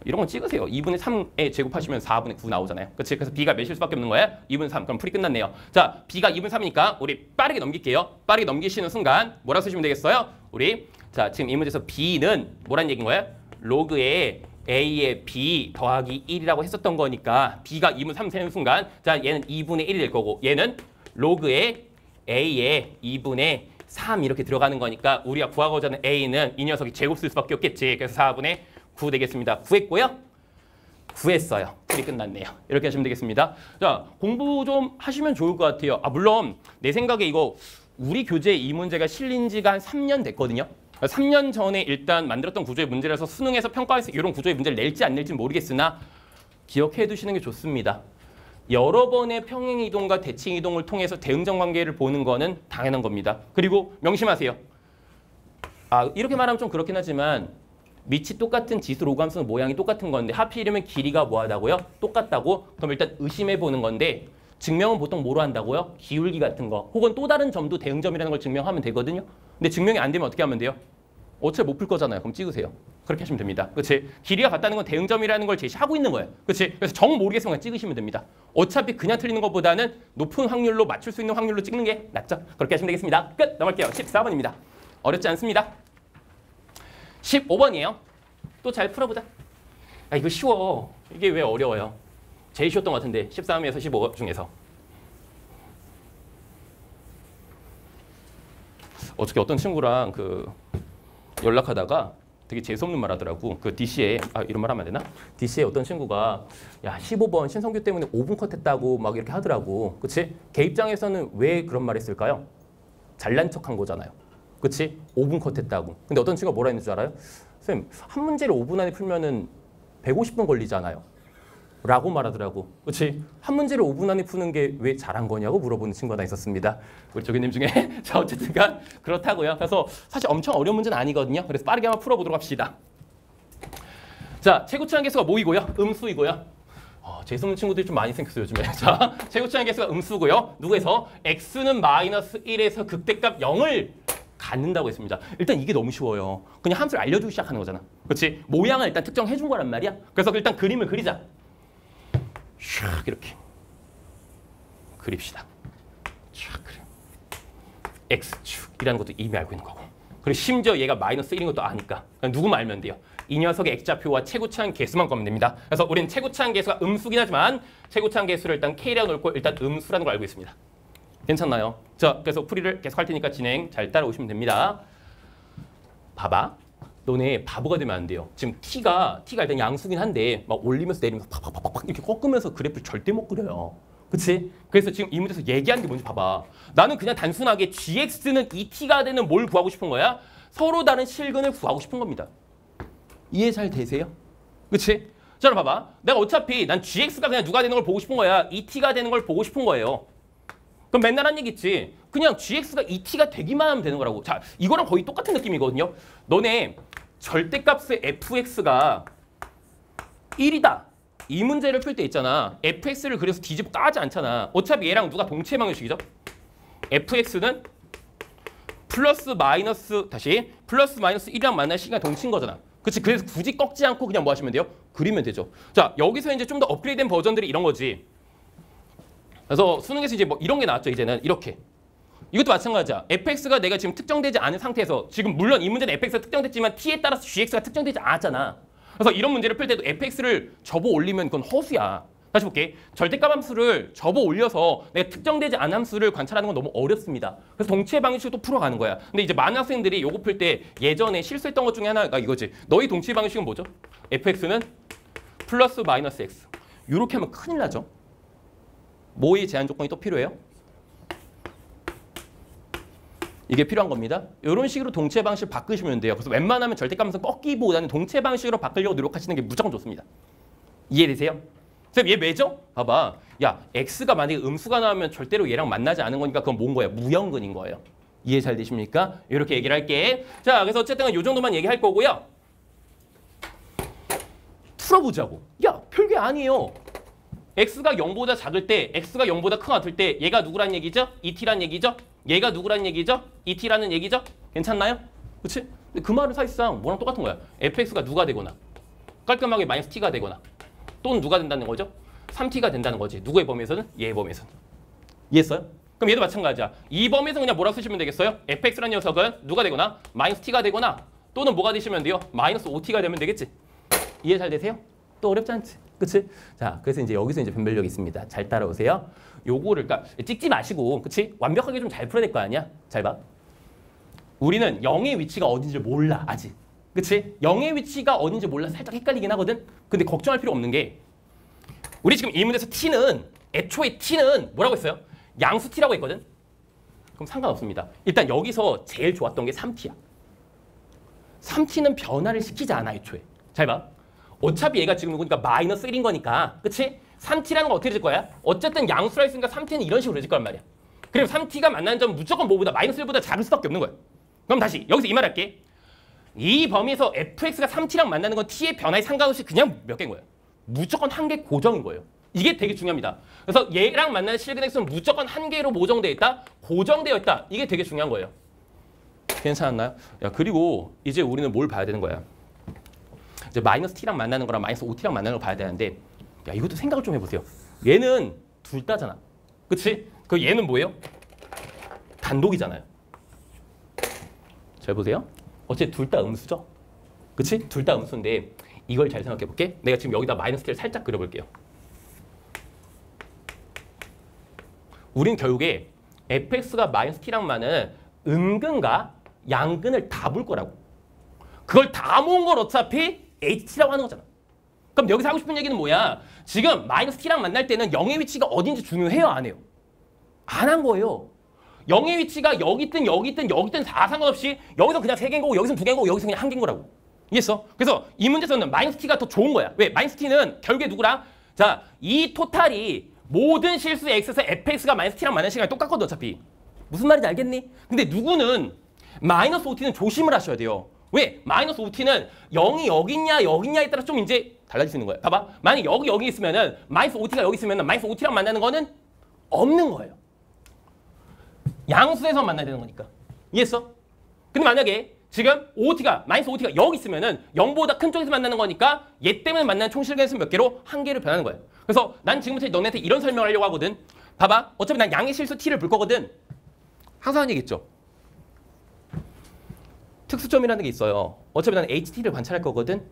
이런 건 찍으세요. 2분의 3에 제곱하시면 4분의 9 나오잖아요. 그렇지? 그래서 B가 몇일 수밖에 없는 거야? 2분의 3. 그럼 풀이 끝났네요. 자, B가 2분의 3이니까 우리 빠르게 넘길게요. 빠르게 넘기시는 순간 뭐라고 쓰시면 되겠어요? 우리 자, 지금 이 문제에서 B는 뭐란 얘기인 거야? 로그의 A의 B 더하기 1이라고 했었던 거니까 B가 2분의 3 세는 순간 자, 얘는 2분의 1이 될 거고 얘는 로그의 A의 2분의 3 이렇게 들어가는 거니까 우리가 구하고자 하는 A는 이 녀석이 제곱 쓸 수밖에 없겠지. 그래서 4분의 9 되겠습니다. 구했고요. 구했어요. 풀이 끝났네요. 이렇게 하시면 되겠습니다. 자, 공부 좀 하시면 좋을 것 같아요. 물론 내 생각에 이거 우리 교재에 이 문제가 실린 지가 한 3년 됐거든요. 3년 전에 일단 만들었던 구조의 문제라서 수능에서 평가에서 이런 구조의 문제를 낼지 안 낼지 모르겠으나 기억해 두시는 게 좋습니다. 여러 번의 평행이동과 대칭이동을 통해서 대응점 관계를 보는 거는 당연한 겁니다. 그리고 명심하세요. 이렇게 말하면 좀 그렇긴 하지만 밑이 똑같은 지수 로감수는 모양이 똑같은 건데 하필이면 길이가 뭐하다고요? 똑같다고? 그럼 일단 의심해 보는 건데 증명은 보통 뭐로 한다고요? 기울기 같은 거 혹은 또 다른 점도 대응점이라는 걸 증명하면 되거든요. 근데 증명이 안 되면 어떻게 하면 돼요? 어차피 못 풀 거잖아요. 그럼 찍으세요. 그렇게 하시면 됩니다. 그렇지? 길이가 같다는 건 대응점이라는 걸 제시하고 있는 거예요. 그렇지? 그래서 정 모르겠으면 그냥 찍으시면 됩니다. 어차피 그냥 틀리는 것보다는 높은 확률로 맞출 수 있는 확률로 찍는 게 낫죠. 그렇게 하시면 되겠습니다. 끝! 넘어갈게요. 14번입니다. 어렵지 않습니다. 15번이에요. 또 잘 풀어보자. 이거 쉬워. 이게 왜 어려워요? 제일 쉬웠던 것 같은데 13에서 15 중에서. 어저께 어떤 친구랑 연락하다가 되게 재수없는 말 하더라고. DC에 이런 말 하면 안 되나? DC에 어떤 친구가 야 15번 신성규 때문에 5분 컷했다고 막 이렇게 하더라고. 그치? 걔 입장에서는 왜 그런 말 했을까요? 잘난 척한 거잖아요. 그치? 5분 컷했다고. 근데 어떤 친구가 뭐라 했는 줄 알아요? 선생님 한 문제를 5분 안에 풀면은 150분 걸리잖아요. 라고 말하더라고. 그렇지? 한 문제를 5분 안에 푸는 게 왜 잘한 거냐고 물어보는 친구가 하나 있었습니다. 우리 조교님 중에. 자, 어쨌든간 그렇다고요. 그래서 사실 엄청 어려운 문제는 아니거든요. 그래서 빠르게 한번 풀어보도록 합시다. 자, 최고치 한계수가 뭐이고요? 음수이고요. 재수없는 친구들이 좀 많이 생겼어요, 요즘에. 자, 최고치한 개수가 음수고요. 누구에서? x는 마이너스 1에서 극대값 0을 갖는다고 했습니다. 일단 이게 너무 쉬워요. 그냥 함수를 알려주기 시작하는 거잖아. 그렇지? 모양을 일단 특정해 준 거란 말이야. 그래서 일단 그림을 그리자. 샥 이렇게 그립시다. 샥 그래. x축이라는 것도 이미 알고 있는 거고. 그리고 심지어 얘가 마이너스 1인 것도 아니까. 누구만 알면 돼요. 이 녀석의 x좌표와 최고차항 개수만 구하면 됩니다. 그래서 우리는 최고차항 개수가 음수긴 하지만 최고차항 개수를 일단 k라고 놓고 일단 음수라는 걸 알고 있습니다. 괜찮나요? 자, 그래서 풀이를 계속 할 테니까 진행 잘 따라오시면 됩니다. 봐봐. 너네 바보가 되면 안 돼요. 지금 t가 일단 양수긴 한데 막 올리면서 내리면서 팍팍팍팍 이렇게 꺾으면서 그래프를 절대 못 그려요. 그치? 그래서 지금 이 문제에서 얘기하는 게 뭔지 봐봐. 나는 그냥 단순하게 gx는 2t가 되는 뭘 구하고 싶은 거야? 서로 다른 실근을 구하고 싶은 겁니다. 이해 잘 되세요? 그치? 자, 봐봐. 내가 어차피 난 gx가 그냥 누가 되는 걸 보고 싶은 거야. 2t가 되는 걸 보고 싶은 거예요. 그럼 맨날 한 얘기 있지. 그냥 gx가 2t가 되기만 하면 되는 거라고. 자, 이거랑 거의 똑같은 느낌이거든요. 너네 절대값의 fx가 1이다. 이 문제를 풀 때 있잖아. fx를 그래서 뒤집어 까지 않잖아. 어차피 얘랑 누가 동체 방정식이죠? fx는 플러스 마이너스 1이랑 만날 시간이 동치인 거잖아. 그치? 그래서 굳이 꺾지 않고 그냥 뭐 하시면 돼요? 그리면 되죠. 자, 여기서 이제 좀 더 업그레이드된 버전들이 이런 거지. 그래서 수능에서 이제 뭐 이런 게 나왔죠. 이제는 이렇게. 이것도 마찬가지야. fx가 내가 지금 특정되지 않은 상태에서 지금 물론 이 문제는 fx가 특정됐지만 t에 따라서 gx가 특정되지 않았잖아. 그래서 이런 문제를 풀 때도 fx를 접어 올리면 그건 허수야. 다시 볼게. 절대값 함수를 접어 올려서 내가 특정되지 않은 함수를 관찰하는 건 너무 어렵습니다. 그래서 동치의 방식으로 또 풀어가는 거야. 근데 이제 많은 학생들이 요거 풀 때 예전에 실수했던 것 중에 하나가 이거지. 너희 동치의 방식은 뭐죠? fx는 플러스 마이너스 x. 이렇게 하면 큰일 나죠. 뭐의 제한 조건이 또 필요해요? 이게 필요한 겁니다. 이런 식으로 동체 방식을 바꾸시면 돼요. 그래서 웬만하면 절대값 함수 꺾기보다는 동체 방식으로 바꾸려고 노력하시는 게 무조건 좋습니다. 이해되세요? 선생님 얘 왜죠? 봐봐. 야, x가 만약에 음수가 나오면 절대로 얘랑 만나지 않은 거니까 그건 뭔 거예요? 무형근인 거예요. 이해 잘 되십니까? 이렇게 얘기를 할게. 자, 그래서 어쨌든 이 정도만 얘기할 거고요. 풀어보자고. 야, 별게 아니에요. x가 0보다 작을 때, x가 0보다 큰 것 같을 때 얘가 누구란 얘기죠? 2t란 얘기죠? 얘가 누구란 얘기죠? 2t라는 얘기죠? 괜찮나요? 그치? 근데 그 말은 사실상 뭐랑 똑같은 거야. fx가 누가 되거나 깔끔하게 마이너스 t가 되거나 또는 누가 된다는 거죠? 3t가 된다는 거지. 누구의 범위에서는? 얘의 범위에서는. 이해했어요? 그럼 얘도 마찬가지야. 이 범위에서 그냥 뭐라고 쓰시면 되겠어요? fx라는 녀석은 누가 되거나 마이너스 t가 되거나 또는 뭐가 되시면 돼요? 마이너스 5t가 되면 되겠지. 이해 잘 되세요? 또 어렵지 않지? 그치? 자, 그래서 이제 여기서 이제 변별력이 있습니다. 잘 따라오세요. 요거를 그러니까 찍지 마시고, 그치? 완벽하게 좀 잘 풀어야 될 거 아니야? 잘 봐. 우리는 0의 위치가 어딘지 몰라, 아직. 그치? 0의 위치가 어딘지 몰라 살짝 헷갈리긴 하거든? 근데 걱정할 필요 없는 게 우리 지금 이 문제에서 t는 애초에 t는 뭐라고 했어요? 양수 t라고 했거든? 그럼 상관없습니다. 일단 여기서 제일 좋았던 게 3t야. 3t는 변화를 시키지 않아, 애초에. 잘 봐. 어차피 얘가 지금 누구니까 마이너스 1인 거니까. 그치? 3t라는 건 어떻게 될 거야? 어쨌든 양수라 했으니까 3t는 이런 식으로 될 거란 말이야. 그리고 3t가 만나는 점은 무조건 뭐보다 마이너스 1보다 작을 수밖에 없는 거야. 그럼 다시 여기서 이 말 할게. 이 범위에서 fx가 3t랑 만나는 건 t의 변화에 상관없이 그냥 몇 개인 거예요. 무조건 한 개 고정인 거예요. 이게 되게 중요합니다. 그래서 얘랑 만나는 실근 x는 무조건 한 개로 모정되어 있다, 고정되어 있다. 이게 되게 중요한 거예요. 괜찮았나요? 야, 그리고 이제 우리는 뭘 봐야 되는 거야? 이제 마이너스 t랑 만나는 거랑 마이너스 5t랑 만나는 걸 봐야 되는데, 야, 이것도 생각을 좀 해보세요. 얘는 둘 다잖아. 그치? 그 얘는 뭐예요? 단독이잖아요. 잘 보세요. 어쨌든 둘 다 음수죠? 그치? 둘 다 음수인데 이걸 잘 생각해 볼게. 내가 지금 여기다 마이너스 t를 살짝 그려볼게요. 우린 결국에 fx가 마이너스 t랑 만은 음근과 양근을 다 볼 거라고. 그걸 다 모은 걸 어차피 ht라고 하는 거잖아. 그럼 여기서 하고 싶은 얘기는 뭐야? 지금 마이너스 t랑 만날 때는 0의 위치가 어딘지 중요해요? 안 해요? 안 한 거예요. 0의 위치가 여기 있든 여기 있든 여기 있든 다 상관없이 여기서 그냥 3개인 거고 여기서 2개인 거고 여기서 그냥 1개인 거라고. 이해했어? 그래서 이 문제에서는 마이너스 t가 더 좋은 거야. 왜? 마이너스 t는 결국에 누구랑? 자, 이 토탈이 모든 실수 x에서 fx가 마이너스 t랑 만나는 시간이 똑같거든 어차피. 무슨 말인지 알겠니? 근데 누구는 마이너스 5t는 조심을 하셔야 돼요. 왜? 마이너스 5t는 0이 여기 있냐 여기 있냐에 따라 좀 이제 달라질 수 있는 거예요. 봐봐. 만약 여기 있으면은 마이너스 OT가 여기 있으면은 마이너스 OT랑 만나는 거는 없는 거예요. 양수에서 만나야 되는 거니까. 이해했어? 근데 만약에 지금 OT가 마이너스 OT가 여기 있으면은 0보다 큰 쪽에서 만나는 거니까 얘 때문에 만나는 총 실근수는 몇 개로? 한 개로 변하는 거예요. 그래서 난 지금부터 너네한테 이런 설명을 하려고 하거든. 봐봐. 어차피 난 양의 실수 t를 볼 거거든. 항상 하는 얘기 있죠. 특수점이라는 게 있어요. 어차피 난 HT를 관찰할 거거든.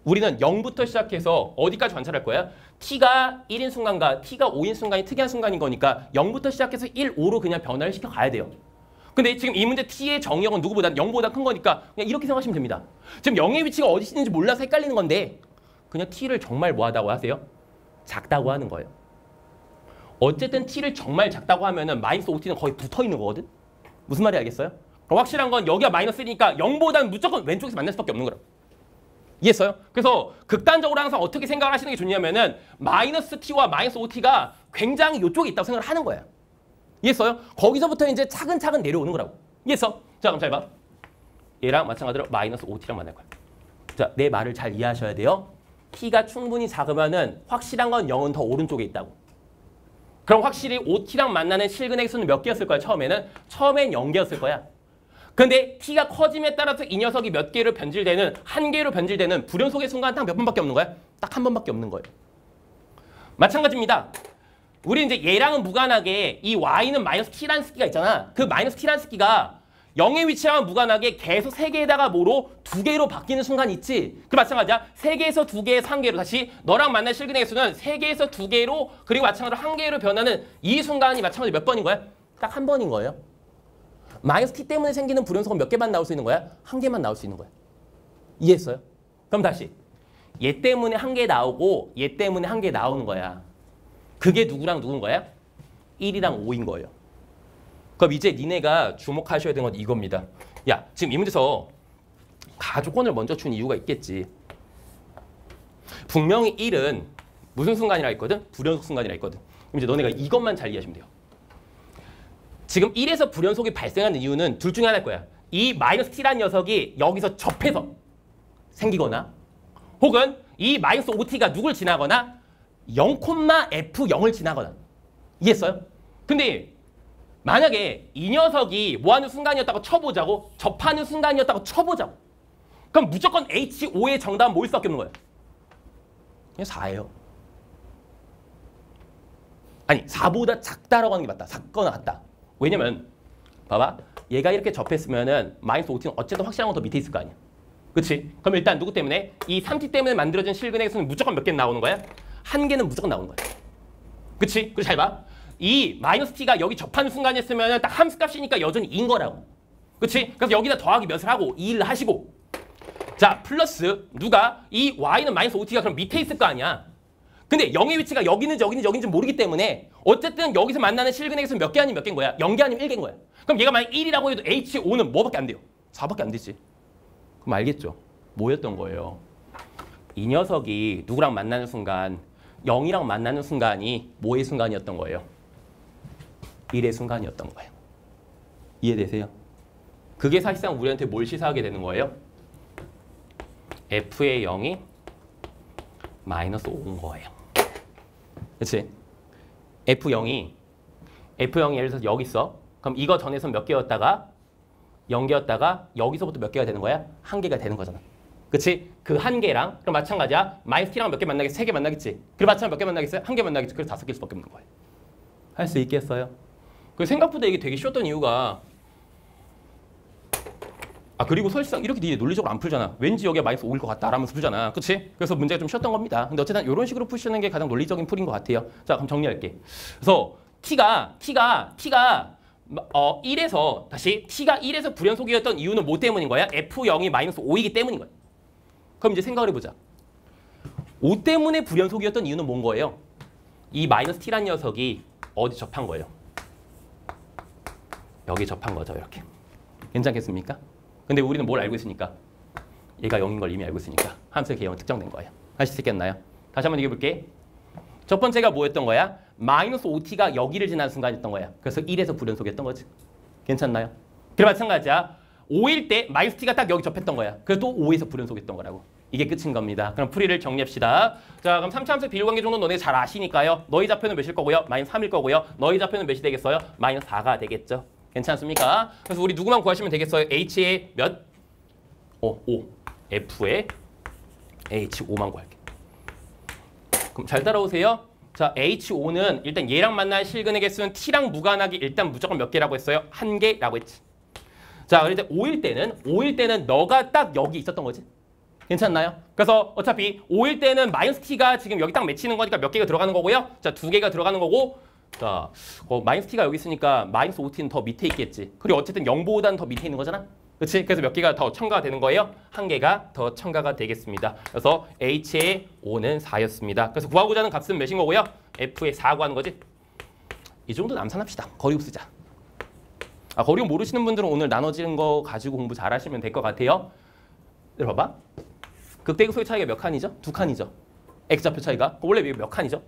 우리는 0부터 시작해서 어디까지 관찰할 거야? t가 1인 순간과 t가 5인 순간이 특이한 순간인 거니까 0부터 시작해서 1, 5로 그냥 변화를 시켜 가야 돼요. 근데 지금 이 문제 t의 정의역은 누구보다 0보다 큰 거니까 그냥 이렇게 생각하시면 됩니다. 지금 0의 위치가 어디 있는지 몰라서 헷갈리는 건데 그냥 t를 정말 뭐하다고 하세요? 작다고 하는 거예요. 어쨌든 t를 정말 작다고 하면은 마이너스 5t는 거의 붙어 있는 거거든. 무슨 말인지 알겠어요? 그럼 확실한 건 여기가 마이너스니까 0보다는 무조건 왼쪽에서 만날 수밖에 없는 거라. 이해했어요? 그래서 극단적으로 항상 어떻게 생각을 하시는 게 좋냐면은 마이너스 t와 마이너스 5t가 굉장히 이쪽에 있다고 생각을 하는 거야. 이해했어요? 거기서부터 이제 차근차근 내려오는 거라고. 이해했어? 자, 그럼 잘 봐. 얘랑 마찬가지로 마이너스 5t랑 만날 거야. 자, 내 말을 잘 이해하셔야 돼요. t가 충분히 작으면은 확실한 건 0은 더 오른쪽에 있다고. 그럼 확실히 5t랑 만나는 실근의 수는 몇 개였을 거야, 처음에는? 처음엔 0개였을 거야. 근데 t가 커짐에 따라서 이 녀석이 몇 개로 변질되는, 한 개로 변질되는 불연속의 순간 딱 몇 번밖에 없는 거야? 딱 한 번밖에 없는 거예요. 마찬가지입니다. 우리 이제 얘랑은 무관하게 이 y는 마이너스 t라는 스키가 있잖아. 그 마이너스 t라는 스키가 0의 위치와는 무관하게 계속 3개에다가 뭐로 2개로 바뀌는 순간이 있지. 그 마찬가지야. 3개에서 2개에서 1개로 다시 너랑 만날 실근의 개수는 3개에서 2개로 그리고 마찬가지로 1개로 변하는 이 순간이 마찬가지로 몇 번인 거야? 딱 한 번인 거예요. 마이너스 t 때문에 생기는 불연속은 몇 개만 나올 수 있는 거야? 한 개만 나올 수 있는 거야. 이해했어요? 그럼 다시. 얘 때문에 한 개 나오고 얘 때문에 한 개 나오는 거야. 그게 누구랑 누군 거야? 1이랑 5인 거예요. 그럼 이제 니네가 주목하셔야 되는 건 이겁니다. 야, 지금 이 문제에서 가조건을 먼저 준 이유가 있겠지. 분명히 1은 무슨 순간이라 했거든? 불연속 순간이라 했거든. 그럼 이제 너네가 이것만 잘 이해하시면 돼요. 지금 1에서 불연속이 발생하는 이유는 둘 중에 하나일 거야. 이 마이너스 t라는 녀석이 여기서 접해서 생기거나 혹은 이 마이너스 5t가 누굴 지나거나 0,f0을 지나거나. 이해했어요? 근데 만약에 이 녀석이 뭐하는 순간이었다고 쳐보자고, 접하는 순간이었다고 쳐보자고, 그럼 무조건 H5의 정답은 뭐일 수밖에 없는 거예요? 그냥 4예요. 아니 4보다 작다라고 하는 게 맞다. 작거나 같다. 왜냐면 봐봐. 얘가 이렇게 접했으면은 마이너스 5t는 어쨌든 확실한 건 더 밑에 있을 거 아니야. 그치? 그럼 일단 누구 때문에? 이 3t 때문에 만들어진 실근의 수는 무조건 몇 개 나오는 거야? 한 개는 무조건 나오는 거야. 그치? 그리고 잘 봐. 이 마이너스 t가 여기 접하는 순간이었으면 딱 함수값이니까 여전히 2인 거라고. 그치? 그래서 여기다 더하기 몇을 하고 2를 하시고, 자 플러스 누가? 이 y는 마이너스 5t가 그럼 밑에 있을 거 아니야. 근데 0의 위치가 여기는지 여기는지 모르기 때문에 어쨌든 여기서 만나는 실근의 개수는 몇 개 아니면 몇 개인 거야? 0개 아니면 1개인 거야. 그럼 얘가 만약 1이라고 해도 H5는 뭐밖에 안 돼요? 4밖에 안 되지. 그럼 알겠죠? 뭐였던 거예요? 이 녀석이 누구랑 만나는 순간 0이랑 만나는 순간이 뭐의 순간이었던 거예요? 1의 순간이었던 거예요. 이해되세요? 그게 사실상 우리한테 뭘 시사하게 되는 거예요? f의 0이 마이너스 5인 거예요. 그렇지? F0이 예를 들어서 여기 있어. 그럼 이거 전에서 몇 개였다가 0개였다가 여기서부터 몇 개가 되는 거야? 한 개가 되는 거잖아. 그치? 그 한 개랑 그럼 마찬가지야. 마이너스 t랑 몇 개 만나겠지? 3개 만나겠지? 그리고 마찬가지로 몇 개 만나겠어요? 한 개 만나겠지? 그래서 5개일 수밖에 없는 거예요. 할 수 있겠어요? 그 생각보다 이게 되게 쉬웠던 이유가 그리고 사실상 이렇게 니네 논리적으로 안 풀잖아. 왠지 여기가 마이너스 5일 것 같다 라면서 풀잖아. 그치? 그래서 문제가 좀 쉬웠던 겁니다. 근데 어쨌든 이런 식으로 푸시는 게 가장 논리적인 풀인 것 같아요. 자, 그럼 정리할게. 그래서 T가 1에서 다시 T가 1에서 불연속이었던 이유는 뭐 때문인 거야? F0이 마이너스 5이기 때문인 거야. 그럼 이제 생각을 해보자. 5 때문에 불연속이었던 이유는 뭔 거예요? 이 마이너스 T란 녀석이 어디 접한 거예요? 여기 접한 거죠. 이렇게. 괜찮겠습니까? 근데 우리는 뭘 알고 있으니까? 얘가 0인 걸 이미 알고 있으니까 함수의 개형은 특정된 거예요. 하실 수 있겠나요? 다시 한번 얘기해볼게. 첫 번째가 뭐였던 거야? 마이너스 5t가 여기를 지나는 순간이었던 거야. 그래서 1에서 불연속이었던 거지. 괜찮나요? 그리고 마찬가지야. 5일 때 마이너스 t가 딱 여기 접했던 거야. 그래서 또 5에서 불연속이었던 거라고. 이게 끝인 겁니다. 그럼 풀이를 정리합시다. 자, 그럼 3차함수 비율관계 정도 너네 잘 아시니까요. 너희 좌표는 몇일 거고요? 마이너스 3일 거고요. 너희 좌표는 몇이 되겠어요? 마이너스 4가 되겠죠. 괜찮습니까? 그래서 우리 누구만 구하시면 되겠어요? H의 몇? 5. F의 H5만 구할게. 그럼 잘 따라오세요. 자, H5는 일단 얘랑 만날 실근의 개수는 T랑 무관하게 일단 무조건 몇 개라고 했어요? 1개라고 했지. 자, 그런데 5일 때는 너가 딱 여기 있었던 거지. 괜찮나요? 그래서 어차피 5일 때는 마이너스 T가 지금 여기 딱 맺히는 거니까 몇 개가 들어가는 거고요. 자, 2개가 들어가는 거고. 자, 마이너스 T가 여기 있으니까 마이너스 5T는 더 밑에 있겠지. 그리고 어쨌든 0보다는 더 밑에 있는 거잖아. 그렇지? 그래서 몇 개가 더 첨가가 되는 거예요? 1개가 더 첨가가 되겠습니다. 그래서 H의 5는 4였습니다. 그래서 구하고자 하는 값은 몇인 거고요? F의 4 구하는 거지. 이 정도 남산합시다. 거리곱 쓰자. 거리곱 모르시는 분들은 오늘 나눠지는 거 가지고 공부 잘 하시면 될 것 같아요. 봐봐. 극대극소의 차이가 몇 칸이죠? 2칸이죠. X좌표 차이가. 원래 몇 칸이죠?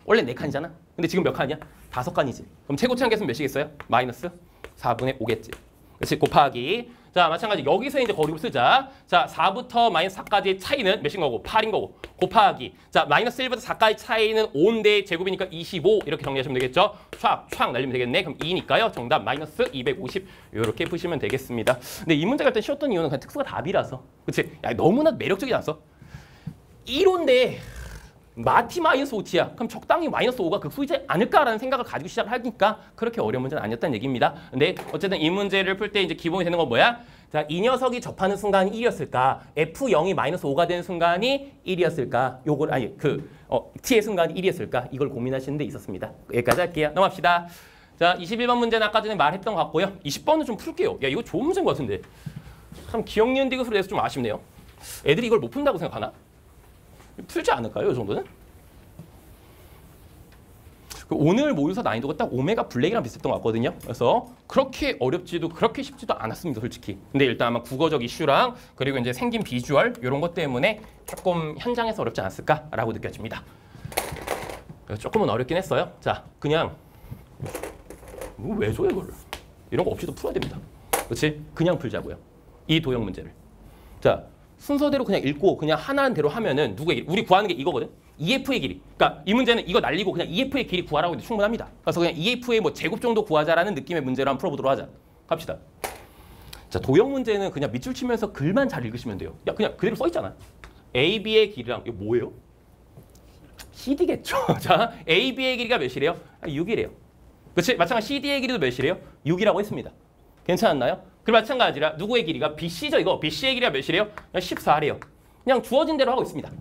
원래 4칸이잖아. 근데 지금 몇 칸이야? 5칸이지. 그럼 최고치 한계수는 몇이겠어요? 마이너스 4분의 5겠지. 그렇지? 곱하기. 자, 마찬가지 여기서 이제 거리를 쓰자. 자, 4부터 마이너스 4까지의 차이는 몇인 거고? 8인 거고. 곱하기. 자, 마이너스 1부터 4까지 차이는 5인데 제곱이니까 25 이렇게 정리하시면 되겠죠? 촥 날리면 되겠네. 그럼 2니까요. 정답 마이너스 250 이렇게 푸시면 되겠습니다. 근데 이 문제가 일단 쉬웠던 이유는 그냥 특수가 답이라서. 그렇지? 야, 너무나 매력적이지 않았어? 1호인데 마티 마이너스 5t야. 그럼 적당히 마이너스 5가 극소이지 않을까라는 생각을 가지고 시작을 하니까 그렇게 어려운 문제는 아니었다는 얘기입니다. 근데 어쨌든 이 문제를 풀 때 이제 기본이 되는 건 뭐야? 자, 이 녀석이 접하는 순간이 1이었을까? F0이 마이너스 5가 되는 순간이 1이었을까? 요걸 t의 순간이 1이었을까? 이걸 고민하시는 데 있었습니다. 여기까지 할게요. 넘어갑시다. 자, 21번 문제는 아까 전에 말했던 것 같고요. 20번은 좀 풀게요. 야, 이거 좋은 문제인 것 같은데. 참 기억 니은 디귿으로 돼서 좀 아쉽네요. 애들이 이걸 못 푼다고 생각하나? 풀지 않을까요? 이 정도는? 오늘 모의고사 난이도가 딱 오메가 블랙이랑 비슷했던 것 같거든요. 그래서 그렇게 어렵지도 그렇게 쉽지도 않았습니다, 솔직히. 근데 일단 아마 국어적 이슈랑 그리고 이제 생긴 비주얼 이런 것 때문에 조금 현장에서 어렵지 않았을까라고 느껴집니다. 조금은 어렵긴 했어요. 자, 그냥 왜 줘요 이거를? 이런 거 없이도 풀어야 됩니다. 그렇지? 그냥 풀자고요. 이 도형 문제를. 자, 순서대로 그냥 읽고 그냥 하나한 대로 하면은 누구의 길이? 우리 구하는 게 이거거든. EF의 길이. 그러니까 이 문제는 이거 날리고 그냥 EF의 길이 구하라고 해도 충분합니다. 그래서 그냥 EF의 뭐 제곱 정도 구하자라는 느낌의 문제로 한번 풀어보도록 하자. 갑시다. 자, 도형 문제는 그냥 밑줄 치면서 글만 잘 읽으시면 돼요. 야, 그냥 그대로 써 있잖아. AB의 길이랑 이거 뭐예요? CD겠죠. 자, AB의 길이가 몇이래요? 6이래요. 그렇지? 마찬가지 CD의 길이도 몇이래요? 6이라고 했습니다. 괜찮았나요? 그리고 마찬가지라 누구의 길이가 BC죠. 이거 BC의 길이가 몇이래요? 그냥 14래요. 그냥 주어진 대로 하고 있습니다.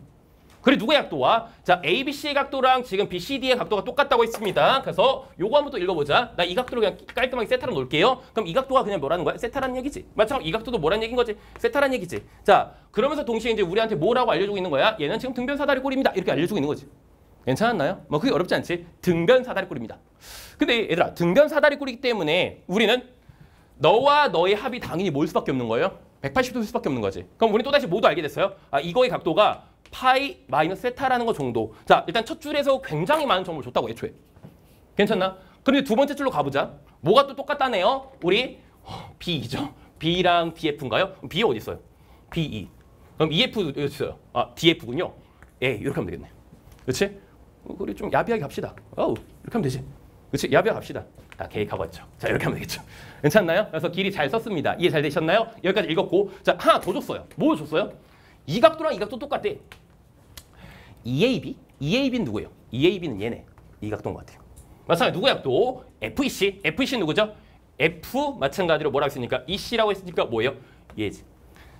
그리고 누구의 각도와 자 ABC의 각도랑 지금 BCD의 각도가 똑같다고 했습니다. 그래서 요거 한번 또 읽어보자. 나 이 각도를 그냥 깔끔하게 세타로 놓을게요. 그럼 이 각도가 그냥 뭐라는 거야? 세타라는 얘기지. 마찬가지로 이 각도도 뭐라는 얘기인 거지? 세타라는 얘기지. 자, 그러면서 동시에 이제 우리한테 뭐라고 알려주고 있는 거야? 얘는 지금 등변 사다리 꼴입니다. 이렇게 알려주고 있는 거지. 괜찮았나요? 뭐 그게 어렵지 않지? 등변 사다리 꼴입니다. 근데 얘들아, 등변 사다리 꼴이기 때문에 우리는 너와 너의 합이 당연히 뭘 수밖에 없는 거예요? 180도 일 수밖에 없는 거지. 그럼 우리 또다시 모두 알게 됐어요. 이거의 각도가 파이 마이너스 세타라는 거 정도. 자, 일단 첫 줄에서 굉장히 많은 정보를 줬다고 애초에. 괜찮나? 그런데 두 번째 줄로 가보자. 뭐가 또 똑같다네요? 우리 B죠. B랑 DF인가요? B 어디 있어요? BE. 그럼 EF 여기 있어요. DF군요. 이렇게 하면 되겠네. 그렇지? 우리 좀 야비하게 갑시다. 이렇게 하면 되지. 그렇지? 야비하게 갑시다. 다 계획하고 왔죠. 자, 이렇게 하면 되겠죠. 괜찮나요? 그래서 길이 잘 썼습니다. 이해 잘 되셨나요? 여기까지 읽었고. 자, 하나 더 줬어요. 뭐 줬어요? 이 각도랑 이 각도 똑같대. EAB? EAB는 누구예요? EAB는 얘네. 이 각도인 것 같아요. 마찬가지로 누구의 각도? FEC. FEC는 누구죠? F 마찬가지로 뭐라고 했으니까 EC라고 했으니까 뭐예요? 얘지.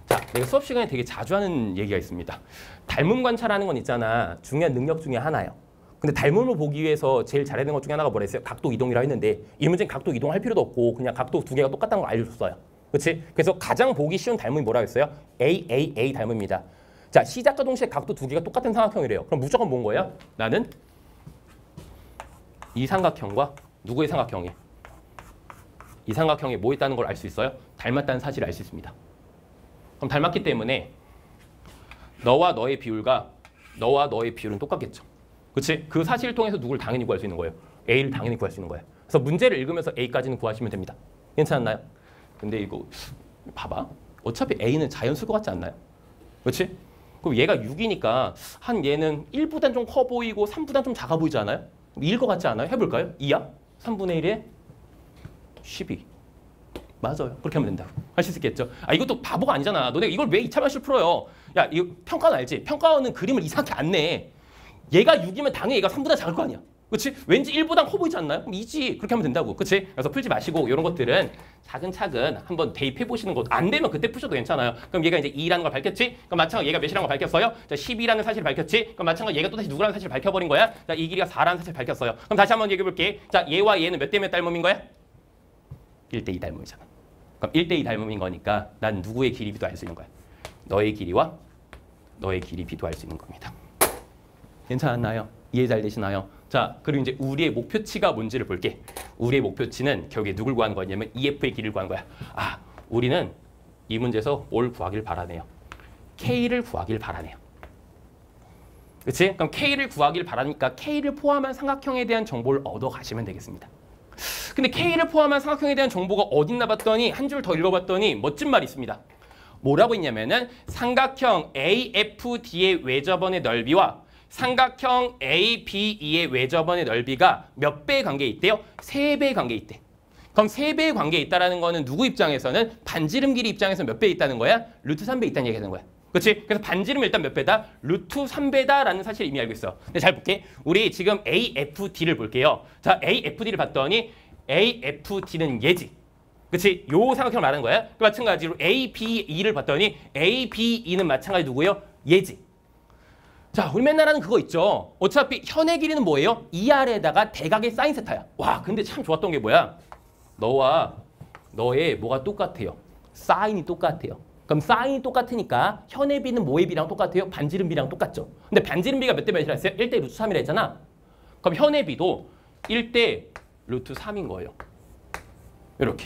자, 내가 수업 시간에 되게 자주 하는 얘기가 있습니다. 닮음 관찰하는 건 있잖아. 중요한 능력 중에 하나예요. 근데 닮음을 보기 위해서 제일 잘하는 것 중에 하나가 뭐라 했어요? 각도 이동이라 했는데 이 문제는 각도 이동할 필요도 없고 그냥 각도 두 개가 똑같다는 걸 알려줬어요. 그렇지? 그래서 가장 보기 쉬운 닮음이 뭐라고 했어요? AAA 닮음입니다. 자, 시작과 동시에 각도 두 개가 똑같은 삼각형이래요. 그럼 무조건 뭔 거야? 나는 이 삼각형과 누구의 삼각형이? 이 삼각형이 뭐 있다는 걸 알 수 있어요? 닮았다는 사실을 알 수 있습니다. 그럼 닮았기 때문에 너와 너의 비율은 똑같겠죠. 그렇지? 그 사실을 통해서 누구를 당연히 구할 수 있는 거예요. A를 당연히 구할 수 있는 거예요. 그래서 문제를 읽으면서 A까지는 구하시면 됩니다. 괜찮나요? 근데 이거 봐봐. 어차피 A는 자연수일 것 같지 않나요? 그렇지? 그럼 얘가 6이니까 한 얘는 1보단 좀 커 보이고 3보단 좀 작아 보이지 않아요? 2일 것 같지 않아요? 해볼까요? 2야? 3분의 1에 12. 맞아요. 그렇게 하면 된다고. 할 수 있겠죠? 아, 이것도 바보가 아니잖아. 너네 이걸 왜 2차 방식으로 풀어요? 야, 이거 평가원 알지? 평가원은 그림을 이상하게 안 내. 얘가 6이면 당연히 얘가 3보다 작을 거 아니야. 그렇지? 왠지 1보단 커 보이지 않나요? 그럼 2지. 그렇게 하면 된다고. 그렇지? 그래서 풀지 마시고 이런 것들은 차근차근 한번 대입해 보시는 것. 안 되면 그때 푸셔도 괜찮아요. 그럼 얘가 이제 2라는 걸 밝혔지? 그럼 마찬가지로 얘가 몇이라는 걸 밝혔어요? 자, 12라는 사실을 밝혔지? 그럼 마찬가지로 얘가 또 다시 누구라는 사실을 밝혀버린 거야? 자, 이 길이가 4라는 사실을 밝혔어요. 그럼 다시 한번 얘기해 볼게. 자, 얘와 얘는 몇 대 몇 닮음인 거야? 1대2 닮음이잖아. 그럼 1대2 닮음인 거니까 난 누구의 길이 비도할 수 있는 거야? 너의 길이와 너의 길이 비도할 수 있는 겁니다. 괜찮았나요? 이해 잘 되시나요? 자, 그리고 이제 우리의 목표치가 뭔지를 볼게. 우리의 목표치는 결국에 누굴 구하는 거냐면 EF의 길이를 구하는 거야. 아, 우리는 이 문제에서 뭘 구하길 바라네요. K를 구하길 바라네요. 그렇지? 그럼 K를 구하길 바라니까 K를 포함한 삼각형에 대한 정보를 얻어 가시면 되겠습니다. 근데 K를 포함한 삼각형에 대한 정보가 어딨나 봤더니 한 줄 더 읽어봤더니 멋진 말이 있습니다. 뭐라고 했냐면은 삼각형 AFD의 외접원의 넓이와 삼각형 ABE의 외접원의 넓이가 몇 배의 관계에 있대요? 3배의 관계에 있대. 그럼 3배의 관계에 있다는 거는 누구 입장에서는 반지름 길이 입장에서 몇 배에 있다는 거야? 루트 3배 있다는 얘기가 되는 거야. 그렇지? 그래서 반지름은 일단 몇 배다? 루트 3배다라는 사실을 이미 알고 있어. 근데 잘 볼게. 우리 지금 AFD를 볼게요. 자, AFD를 봤더니 AFD는 얘지. 그렇지? 요 삼각형을 말하는 거야. 그 마찬가지로 ABE를 봤더니 ABE는 마찬가지 누구예요? 얘지. 자, 우리 맨날 하는 그거 있죠. 어차피 현의 길이는 뭐예요? 이 아래에다가 대각의 사인 세타야. 와, 근데 참 좋았던 게 뭐야? 너와 너의 뭐가 똑같아요? 사인이 똑같아요. 그럼 사인이 똑같으니까 현의 비는 뭐의 비랑 똑같아요? 반지름 비랑 똑같죠. 근데 반지름 비가 몇 대 몇이라 했어요? 1대 루트 3이라 했잖아. 그럼 현의 비도 1대 루트 3인 거예요. 이렇게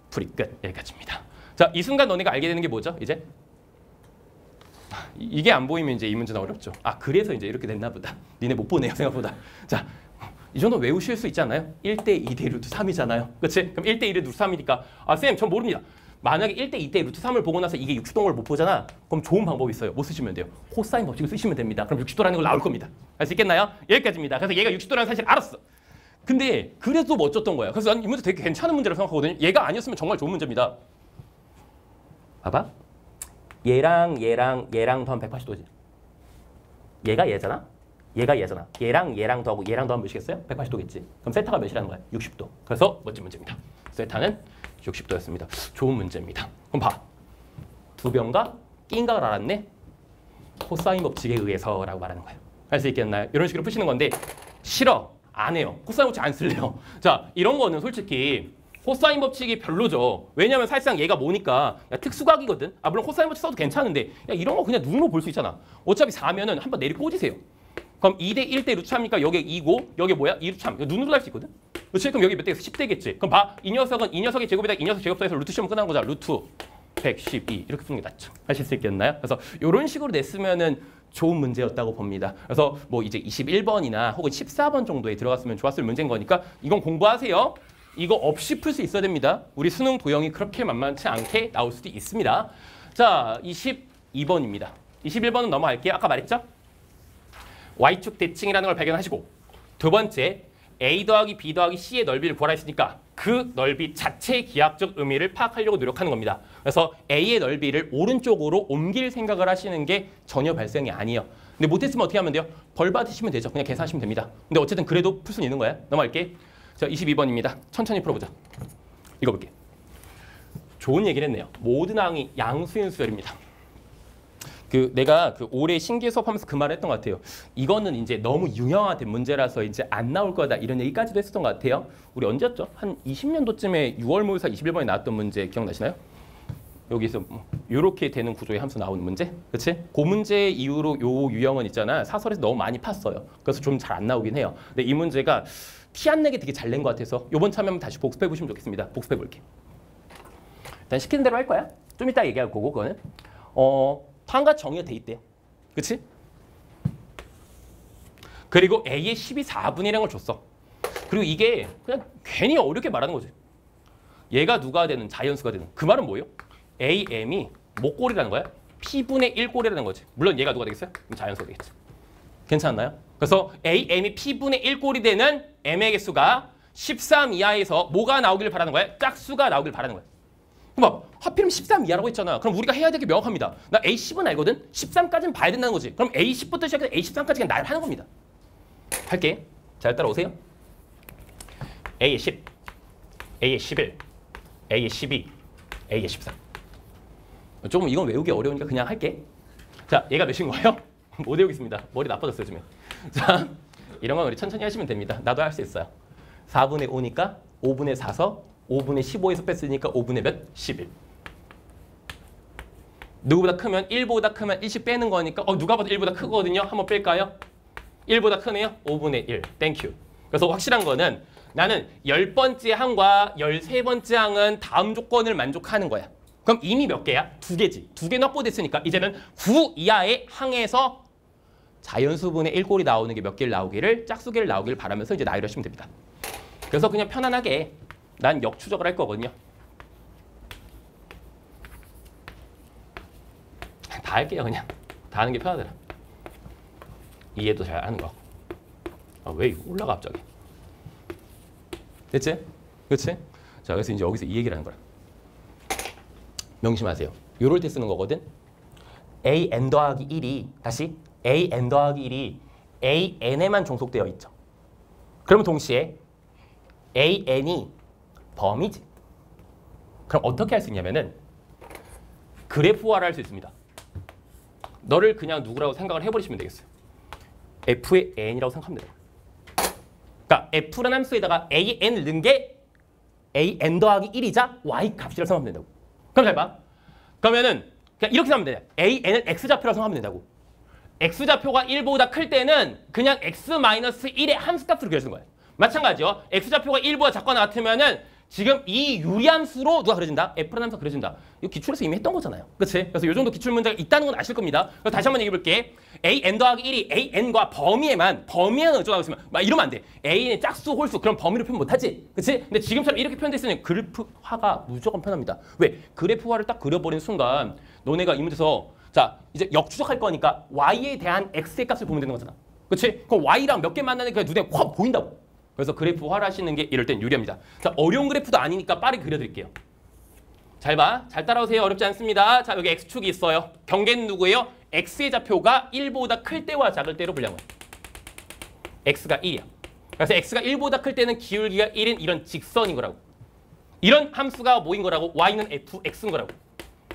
풀이 끝. 여기까지입니다. 자, 이 순간 너네가 알게 되는 게 뭐죠? 이제 이게 안 보이면 이제 이 문제는 어렵죠. 아, 그래서 이제 이렇게 됐나 보다. 니네 못 보네요, 생각보다. 자, 이 정도 외우실 수 있잖아요. 1대 2대 루트 3이잖아요. 그렇지? 그럼 1대 1의 루트 3이니까 아, 쌤, 전 모릅니다. 만약에 1대 2대 루트 3을 보고 나서 이게 60도인 걸 못 보잖아. 그럼 좋은 방법이 있어요. 뭐 쓰시면 돼요? 코사인 법칙을 쓰시면 됩니다. 그럼 60도라는 걸 나올 겁니다. 알 수 있겠나요? 여기까지입니다. 그래서 얘가 60도라는 사실 알았어. 근데 그래도 멋졌던 거야. 그래서 난 이 문제 되게 괜찮은 문제라고 생각하거든요. 얘가 아니었으면 정말 좋은 문제입니다. 봐봐. 얘랑 더하면 180도지. 얘가 얘잖아. 얘가 얘잖아. 얘랑 더하고 얘랑 더하면 몇이겠어요? 180도겠지. 그럼 세타가 몇이라는 거야? 60도. 그래서 멋진 문제입니다. 세타는 60도였습니다. 좋은 문제입니다. 그럼 봐. 두 변가 낀 걸 알았네. 코사인 법칙에 의해서라고 말하는 거예요. 할 수 있겠나요? 이런 식으로 푸시는 건데 싫어. 안 해요. 코사인 법칙 안 쓸래요. 자, 이런 거는 솔직히 코사인 법칙이 별로죠. 왜냐면 사실상 얘가 뭐니까 야, 특수각이거든. 아, 물론 코사인 법칙 써도 괜찮은데 야, 이런 거 그냥 눈으로 볼 수 있잖아. 어차피 4면은 한번 내리 꽂으세요. 그럼 2대 1대 루트 3이니까 여기 2고 여기 뭐야? 2루트 3. 눈으로 할 수 있거든. 그렇지? 그럼 여기 몇 대겠어? 10대겠지. 그럼 봐. 이 녀석의 제곱에다 이 녀석 제곱해서 루트 시험 끝난 거잖아. 루트 112 이렇게 푸는 게 낫죠. 하실 수 있겠나요? 그래서 이런 식으로 냈으면은 좋은 문제였다고 봅니다. 그래서 뭐 이제 21번이나 혹은 14번 정도에 들어갔으면 좋았을 문제인 거니까 이건 공부하세요. 이거 없이 풀 수 있어야 됩니다. 우리 수능 도형이 그렇게 만만치 않게 나올 수도 있습니다. 자, 22번입니다. 21번은 넘어갈게요. 아까 말했죠? Y축 대칭이라는 걸 발견하시고 두 번째 A 더하기 B 더하기 C의 넓이를 구하라 했으니까 그 넓이 자체의 기하학적 의미를 파악하려고 노력하는 겁니다. 그래서 A의 넓이를 오른쪽으로 옮길 생각을 하시는 게 전혀 발생이 아니에요. 근데 못했으면 어떻게 하면 돼요? 벌 받으시면 되죠. 그냥 계산하시면 됩니다. 근데 어쨌든 그래도 풀 수는 있는 거야. 넘어갈게. 자, 22번입니다. 천천히 풀어보자. 읽어볼게. 좋은 얘기를 했네요. 모든 항이 양수인 수열입니다. 내가 올해 신기해 수업하면서 그 말을 했던 것 같아요. 이거는 이제 너무 유형화된 문제라서 이제 안 나올 거다 이런 얘기까지도 했었던 것 같아요. 우리 언제였죠? 한 20년도쯤에 6월 모의사 21번에 나왔던 문제 기억나시나요? 여기서 이렇게 되는 구조의 함수 나오는 문제, 그렇지? 그 문제 이후로 요 유형은 있잖아. 사설에서 너무 많이 팠어요. 그래서 좀 잘 안 나오긴 해요. 근데 이 문제가 티 안 내게 되게 잘 낸 것 같아서 이번 참여하면 다시 복습해 보시면 좋겠습니다. 복습해 볼게. 일단 시키는 대로 할 거야. 좀 이따 얘기할 거고 그거는 다음과 정의가 돼 있대요. 그치? 그리고 A의 12,4분의 1을 줬어. 그리고 이게 그냥 괜히 어렵게 말하는 거지. 얘가 누가 되는 자연수가 되는. 그 말은 뭐예요? AM이 목골이라는 거야. P분의 1꼴이라는 거지. 물론 얘가 누가 되겠어요? 자연수가 되겠지. 괜찮나요? 그래서 AM이 P분의 1꼴이 되는 M의 개수가 13 이하에서 뭐가 나오기를 바라는 거야? 짝수가 나오길 바라는 거야. 그럼 하필이면 13 이하라고 했잖아. 그럼 우리가 해야 될 게 명확합니다. 나 A10은 알거든? 13까지는 봐야 된다는 거지. 그럼 A10부터 시작해서 A13까지 그냥 나열하는 겁니다. 할게. 잘 따라오세요. A의 10, A의 11, A의 12, A의 13. 조금 이건 외우기 어려우니까 그냥 할게. 자, 얘가 몇인 거예요? 못 외우겠습니다. 머리 나빠졌어요, 요즘에. 자, 이런 건 우리 천천히 하시면 됩니다. 나도 할 수 있어요. 4분의 5니까 5분의 4서 5분의 15에서 뺐으니까 5분의 몇? 11. 누구보다 크면 1보다 크면 1씩 빼는 거니까 누가 봐도 1보다 크거든요. 한번 뺄까요? 1보다 크네요. 5분의 1. 땡큐. 그래서 확실한 거는 나는 10번째 항과 13번째 항은 다음 조건을 만족하는 거야. 그럼 이미 몇 개야? 2개지. 2개는 확보됐으니까 이제는 9 이하의 항에서 자연수분의 1꼴이 나오는 게 몇 개를 나오기를 짝수개를 나오기를 바라면서 이제 나열을 하시면 됩니다. 그래서 그냥 편안하게 난 역추적을 할 거거든요. 다 할게요, 그냥. 다 하는 게 편하더라. 이해도 잘 하는 거. 왜 이거 올라가 갑자기? 됐지? 그렇지? 자, 그래서 이제 여기서 이 얘기를 하는 거야. 명심하세요. 요럴 때 쓰는 거거든. AN 더하기 1이 다시 AN 더하기 1이 AN에만 종속되어 있죠. 그러면 동시에 AN이 범위지. 그럼 어떻게 할 수 있냐면은 그래프화를 할 수 있습니다. 너를 그냥 누구라고 생각을 해버리시면 되겠어요. F의 N이라고 생각하면 돼요. 그러니까 F라는 함수에다가 AN을 넣은 게 AN 더하기 1이자 Y 값이라고 생각하면 된다고. 그럼 잘 봐. 그러면은 그냥 이렇게 생각하면 돼. AN을 X좌표라고 생각하면 된다고. X좌표가 1보다 클 때는 그냥 X-1의 함수값으로 그려주는 거예요. 마찬가지요. X좌표가 1보다 작거나 같으면은 지금 이 유리함수로 누가 그려진다? F라는 함수가 그려진다. 이거 기출에서 이미 했던 거잖아요. 그치? 그래서 이 정도 기출 문제가 있다는 건 아실 겁니다. 그래서 다시 한번 얘기해 볼게. AN 더하기 1이 AN과 범위에만 어쩌고 있으면 막 이러면 안 돼. AN의 짝수, 홀수 그럼 범위로 표현 못하지. 그치? 근데 지금처럼 이렇게 표현돼 있으면 그래프화가 무조건 편합니다. 왜? 그래프화를 딱 그려버린 순간 너네가 이 문제에서 자 이제 역추적할 거니까 Y에 대한 X의 값을 보면 되는 거잖아. 그치? 그럼 Y랑 몇 개 만나니까 눈에 확 보인다고. 그래서 그래프화를 하시는 게 이럴 땐 유리합니다. 자, 어려운 그래프도 아니니까 빠르게 그려드릴게요. 잘 봐. 잘 따라오세요. 어렵지 않습니다. 자, 여기 X축이 있어요. 경계는 누구예요? X의 좌표가 1보다 클 때와 작을 때로 분류한 거예요. X가 1이야. 그래서 X가 1보다 클 때는 기울기가 1인 이런 직선인 거라고. 이런 함수가 뭐인 거라고? Y는 fx인 거라고.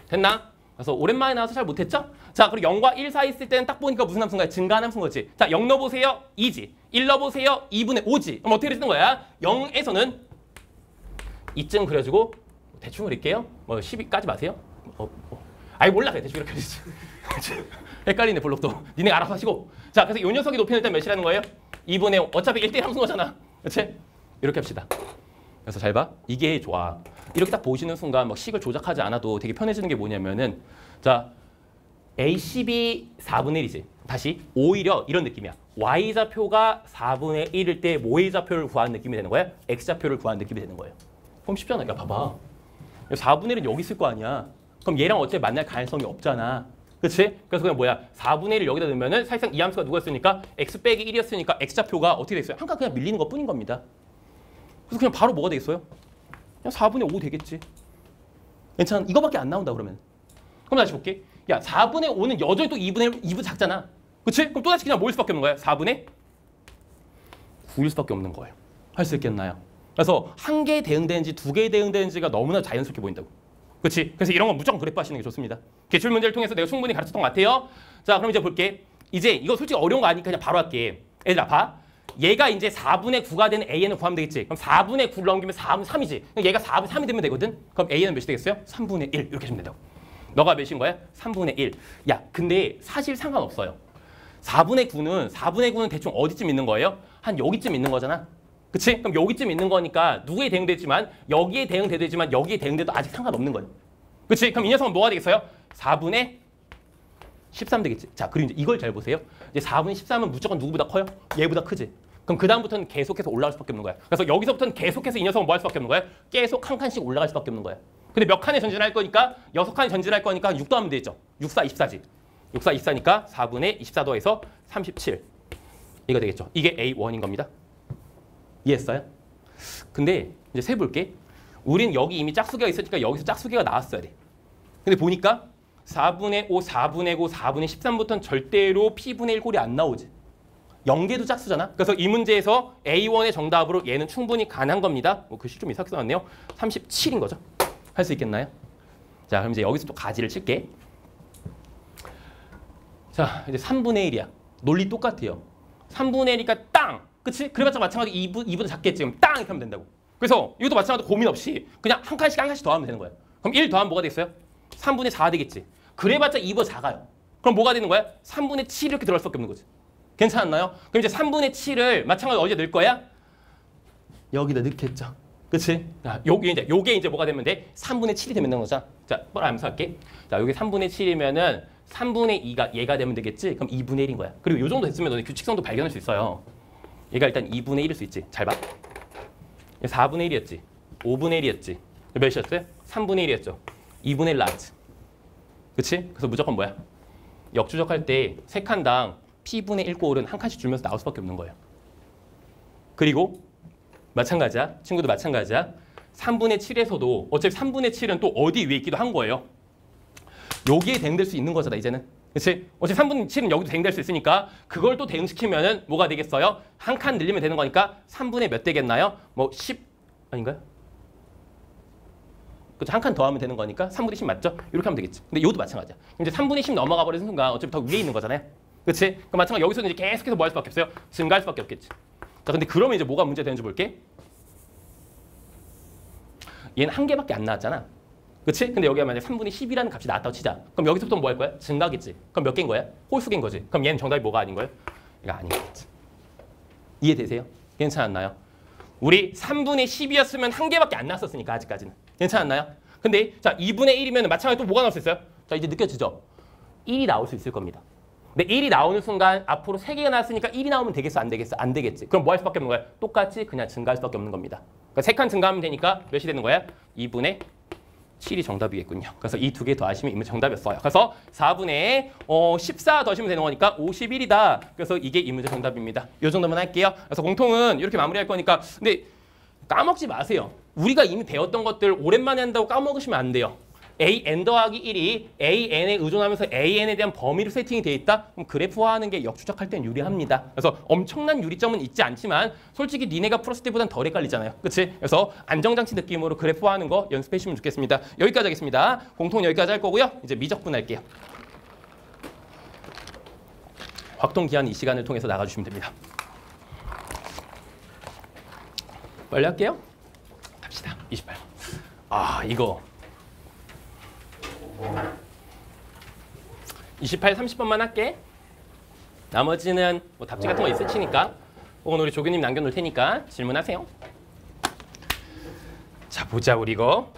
됐나? 그래서 오랜만에 나와서 잘 못했죠? 자, 그리고 0과 1 사이 있을 때는 딱 보니까 무슨 함수인가요? 증가한 함수인 거지. 자, 0 넣어보세요. 2지. 1 넣어보세요. 2분의 5지. 그럼 어떻게 쓰는 거야? 0에서는 2쯤 그려주고 대충 그릴게요. 뭐 12까지 마세요. 아이 몰라. 그냥 대충 이렇게 그리지. 헷갈리네 블록도. 니네 알아서 하시고. 자, 그래서 이 녀석이 높이는 일단 몇이라는 거예요? 2분의 5. 어차피 1대1 함수인 거잖아. 그렇지? 이렇게 합시다. 그래서 잘 봐. 이게 좋아. 이렇게 딱 보시는 순간 막 식을 조작하지 않아도 되게 편해지는 게 뭐냐면은 자 A12 4분의 1이지. 다시 오히려 이런 느낌이야. Y좌표가 4분의 1일 때 뭐의 좌표를 구하는 느낌이 되는 거야? X좌표를 구하는 느낌이 되는 거예요. 그럼 쉽잖아. 야 봐봐. 4분의 1은 여기 있을 거 아니야. 그럼 얘랑 어차피 만날 가능성이 없잖아. 그렇지? 그래서 그냥 뭐야? 4분의 1을 여기다 넣으면은 사실상 이 함수가 누구였으니까 X 빼기 1이었으니까 X좌표가 어떻게 돼 있어요? 한가 그냥 밀리는 것 뿐인 겁니다. 그래서 그냥 바로 뭐가 돼 있어요? 그냥 4분의 5 되겠지. 괜찮아. 이거밖에 안 나온다 그러면. 그럼 다시 볼게. 야 4분의 5는 여전히 또 2분의 2분 작잖아. 그치? 그럼 또다시 그냥 뭐일 수밖에 없는 거야? 4분의 9일 수밖에 없는 거예요. 할 수 있겠나요? 그래서 한 개에 대응되는지 두 개에 대응되는지가 너무나 자연스럽게 보인다고. 그치? 그래서 이런 건 무조건 그래프 하시는 게 좋습니다. 기출 문제를 통해서 내가 충분히 가르쳤던 것 같아요. 자 그럼 이제 볼게. 이제 이거 솔직히 어려운 거 아니니까 그냥 바로 할게. 얘들아 봐. 얘가 이제 4분의 9가 되는 AN을 구하면 되겠지. 그럼 4분의 9를 넘기면 4분의 3이지. 그럼 얘가 4분의 3이 되면 되거든. 그럼 AN은 몇이 되겠어요? 3분의 1 이렇게 하시면 된다고. 너가 몇인 거야? 3분의 1. 야 근데 사실 상관없어요. 4분의 9는 대충 어디쯤 있는 거예요? 한 여기쯤 있는 거잖아. 그치? 그럼 여기쯤 있는 거니까 누구에 대응되지만 여기에 대응되지만 여기에 대응돼도 아직 상관없는 거예요. 그치? 그럼 이 녀석은 뭐가 되겠어요? 4분의 13 되겠지. 자, 그리고 이제 이걸 잘 보세요. 이제 4분의 13은 무조건 누구보다 커요? 얘보다 크지. 그럼 그 다음부터는 계속해서 올라갈 수밖에 없는 거야. 그래서 여기서부터는 계속해서 이 녀석은 뭐 할 수밖에 없는 거야? 계속 한 칸씩 올라갈 수밖에 없는 거야. 근데 몇 칸에 전진할 거니까 6칸에 전진할 거니까 6 더하면 되죠. 6, 4, 24지. 6, 4, 24니까 4분의 24 더해서 37. 이거 되겠죠. 이게 A1인 겁니다. 이해했어요? 근데 이제 세볼게. 우린 여기 이미 짝수기가 있으니까 여기서 짝수기가 나왔어야 돼. 근데 보니까 4분의 5, 4분의 9, 4분의 13부터는 절대로 P분의 1 꼴이 안 나오지. 0개도 짝수잖아. 그래서 이 문제에서 A1의 정답으로 얘는 충분히 가능한 겁니다. 글씨 좀 이상하게 써놨네요. 37인 거죠. 할 수 있겠나요? 자, 그럼 이제 여기서 또 가지를 칠게. 자, 이제 3분의 1이야. 논리 똑같아요. 3분의 1이니까 땅! 그치? 그래봤자 마찬가지 2보다 작겠지. 그럼 땅! 이렇게 하면 된다고. 그래서 이것도 마찬가지로 고민 없이 그냥 한 칸씩 더 하면 되는 거야. 그럼 1 더하면 뭐가 됐어요? 3분의 4가 되겠지. 그래봤자 2보다 작아요. 그럼 뭐가 되는 거야? 3분의 7 이렇게 들어갈 수밖에 없는 거지. 괜찮았나요? 그럼 이제 3분의 7을 마찬가지로 어디에 넣을 거야? 여기다 넣겠죠. 그치? 자, 요게 이제 뭐가 되면 돼? 3분의 7이 되면 되는 거잖아. 자, 뻔히 암수할게. 자, 여기 3분의 7이면은 3분의 2가 얘가 되면 되겠지? 그럼 2분의 1인 거야. 그리고 요 정도 됐으면 너네 규칙성도 발견할 수 있어요. 얘가 일단 2분의 1일 수 있지. 잘 봐. 4분의 1이었지. 5분의 1이었지. 몇이었어요? 3분의 1이었죠. 2분의 1 나왔지. 그치? 그래서 무조건 뭐야? 역추적할 때 3칸당 P분의 1 꼴은 한 칸씩 줄면서 나올 수밖에 없는 거예요. 그리고 마찬가지야. 친구도 마찬가지야. 3분의 7에서도 어차피 3분의 7은 또 어디 위에 있기도 한 거예요. 여기에 대응될 수 있는 거잖아, 이제는. 그치? 어차피 3분의 7은 여기도 대응될 수 있으니까 그걸 또 대응시키면은 뭐가 되겠어요? 한 칸 늘리면 되는 거니까 3분의 몇 되겠나요? 뭐 10 아닌가요? 그렇죠. 한 칸 더 하면 되는 거니까 3분의 10 맞죠? 이렇게 하면 되겠지. 근데 이것도 마찬가지야. 이제 3분의 10 넘어가 버리는 순간 어차피 더 위에 있는 거잖아요. 그치? 그럼 마찬가지로 여기서는 이제 계속해서 뭐 할 수밖에 없어요? 증가할 수밖에 없겠지. 자, 근데 그러면 이제 뭐가 문제가 되는지 볼게. 얘는 한 개밖에 안 나왔잖아. 그치? 근데 여기가 만약에 3분의 10이라는 값이 나왔다고 치자. 그럼 여기서부터 뭐 할 거야? 증가겠지. 그럼 몇 개인 거야? 홀수개인 거지. 그럼 얘는 정답이 뭐가 아닌 거예요? 이거 아닌 거겠지. 이해되세요? 괜찮았나요? 우리 3분의 10이었으면 한 개밖에 안 나왔었으니까 아직까지는. 괜찮았나요? 근데 자 2분의 1이면 마찬가지로 또 뭐가 나올 수 있어요? 자 이제 느껴지죠? 1이 나올 수 있을 겁니다. 근데 1이 나오는 순간 앞으로 3개가 나왔으니까 1이 나오면 되겠어? 안 되겠어? 안 되겠지. 그럼 뭐 할 수밖에 없는 거야? 똑같이 그냥 증가할 수밖에 없는 겁니다. 그러니까 3칸 증가하면 되니까 몇이 되는 거야? 2분의 7이 정답이겠군요. 그래서 이 두 개 더하시면 이문 정답이었어요. 그래서 4분의 14 더하시면 되는 거니까 51이다. 그래서 이게 이 문제 정답입니다. 이 정도만 할게요. 그래서 공통은 이렇게 마무리할 거니까 근데 까먹지 마세요. 우리가 이미 배웠던 것들 오랜만에 한다고 까먹으시면 안 돼요. AN 더하기 1이 AN에 의존하면서 AN에 대한 범위로 세팅이 돼 있다? 그럼 그래프화하는 게 역추적할 땐 유리합니다. 그래서 엄청난 유리점은 있지 않지만 솔직히 니네가 풀었을 때보단 덜 헷갈리잖아요. 그치? 그래서 안정장치 느낌으로 그래프화하는 거 연습해 주시면 좋겠습니다. 여기까지 하겠습니다. 공통 여기까지 할 거고요. 이제 미적분 할게요. 확동기한 이 시간을 통해서 나가주시면 됩니다. 빨리 할게요. 갑시다. 28. 아 이거 28, 30번만 할게. 나머지는 뭐 답지 같은 거 있으시니까 혹은 우리 조교님 남겨놓을 테니까 질문하세요. 자 보자 우리 이거.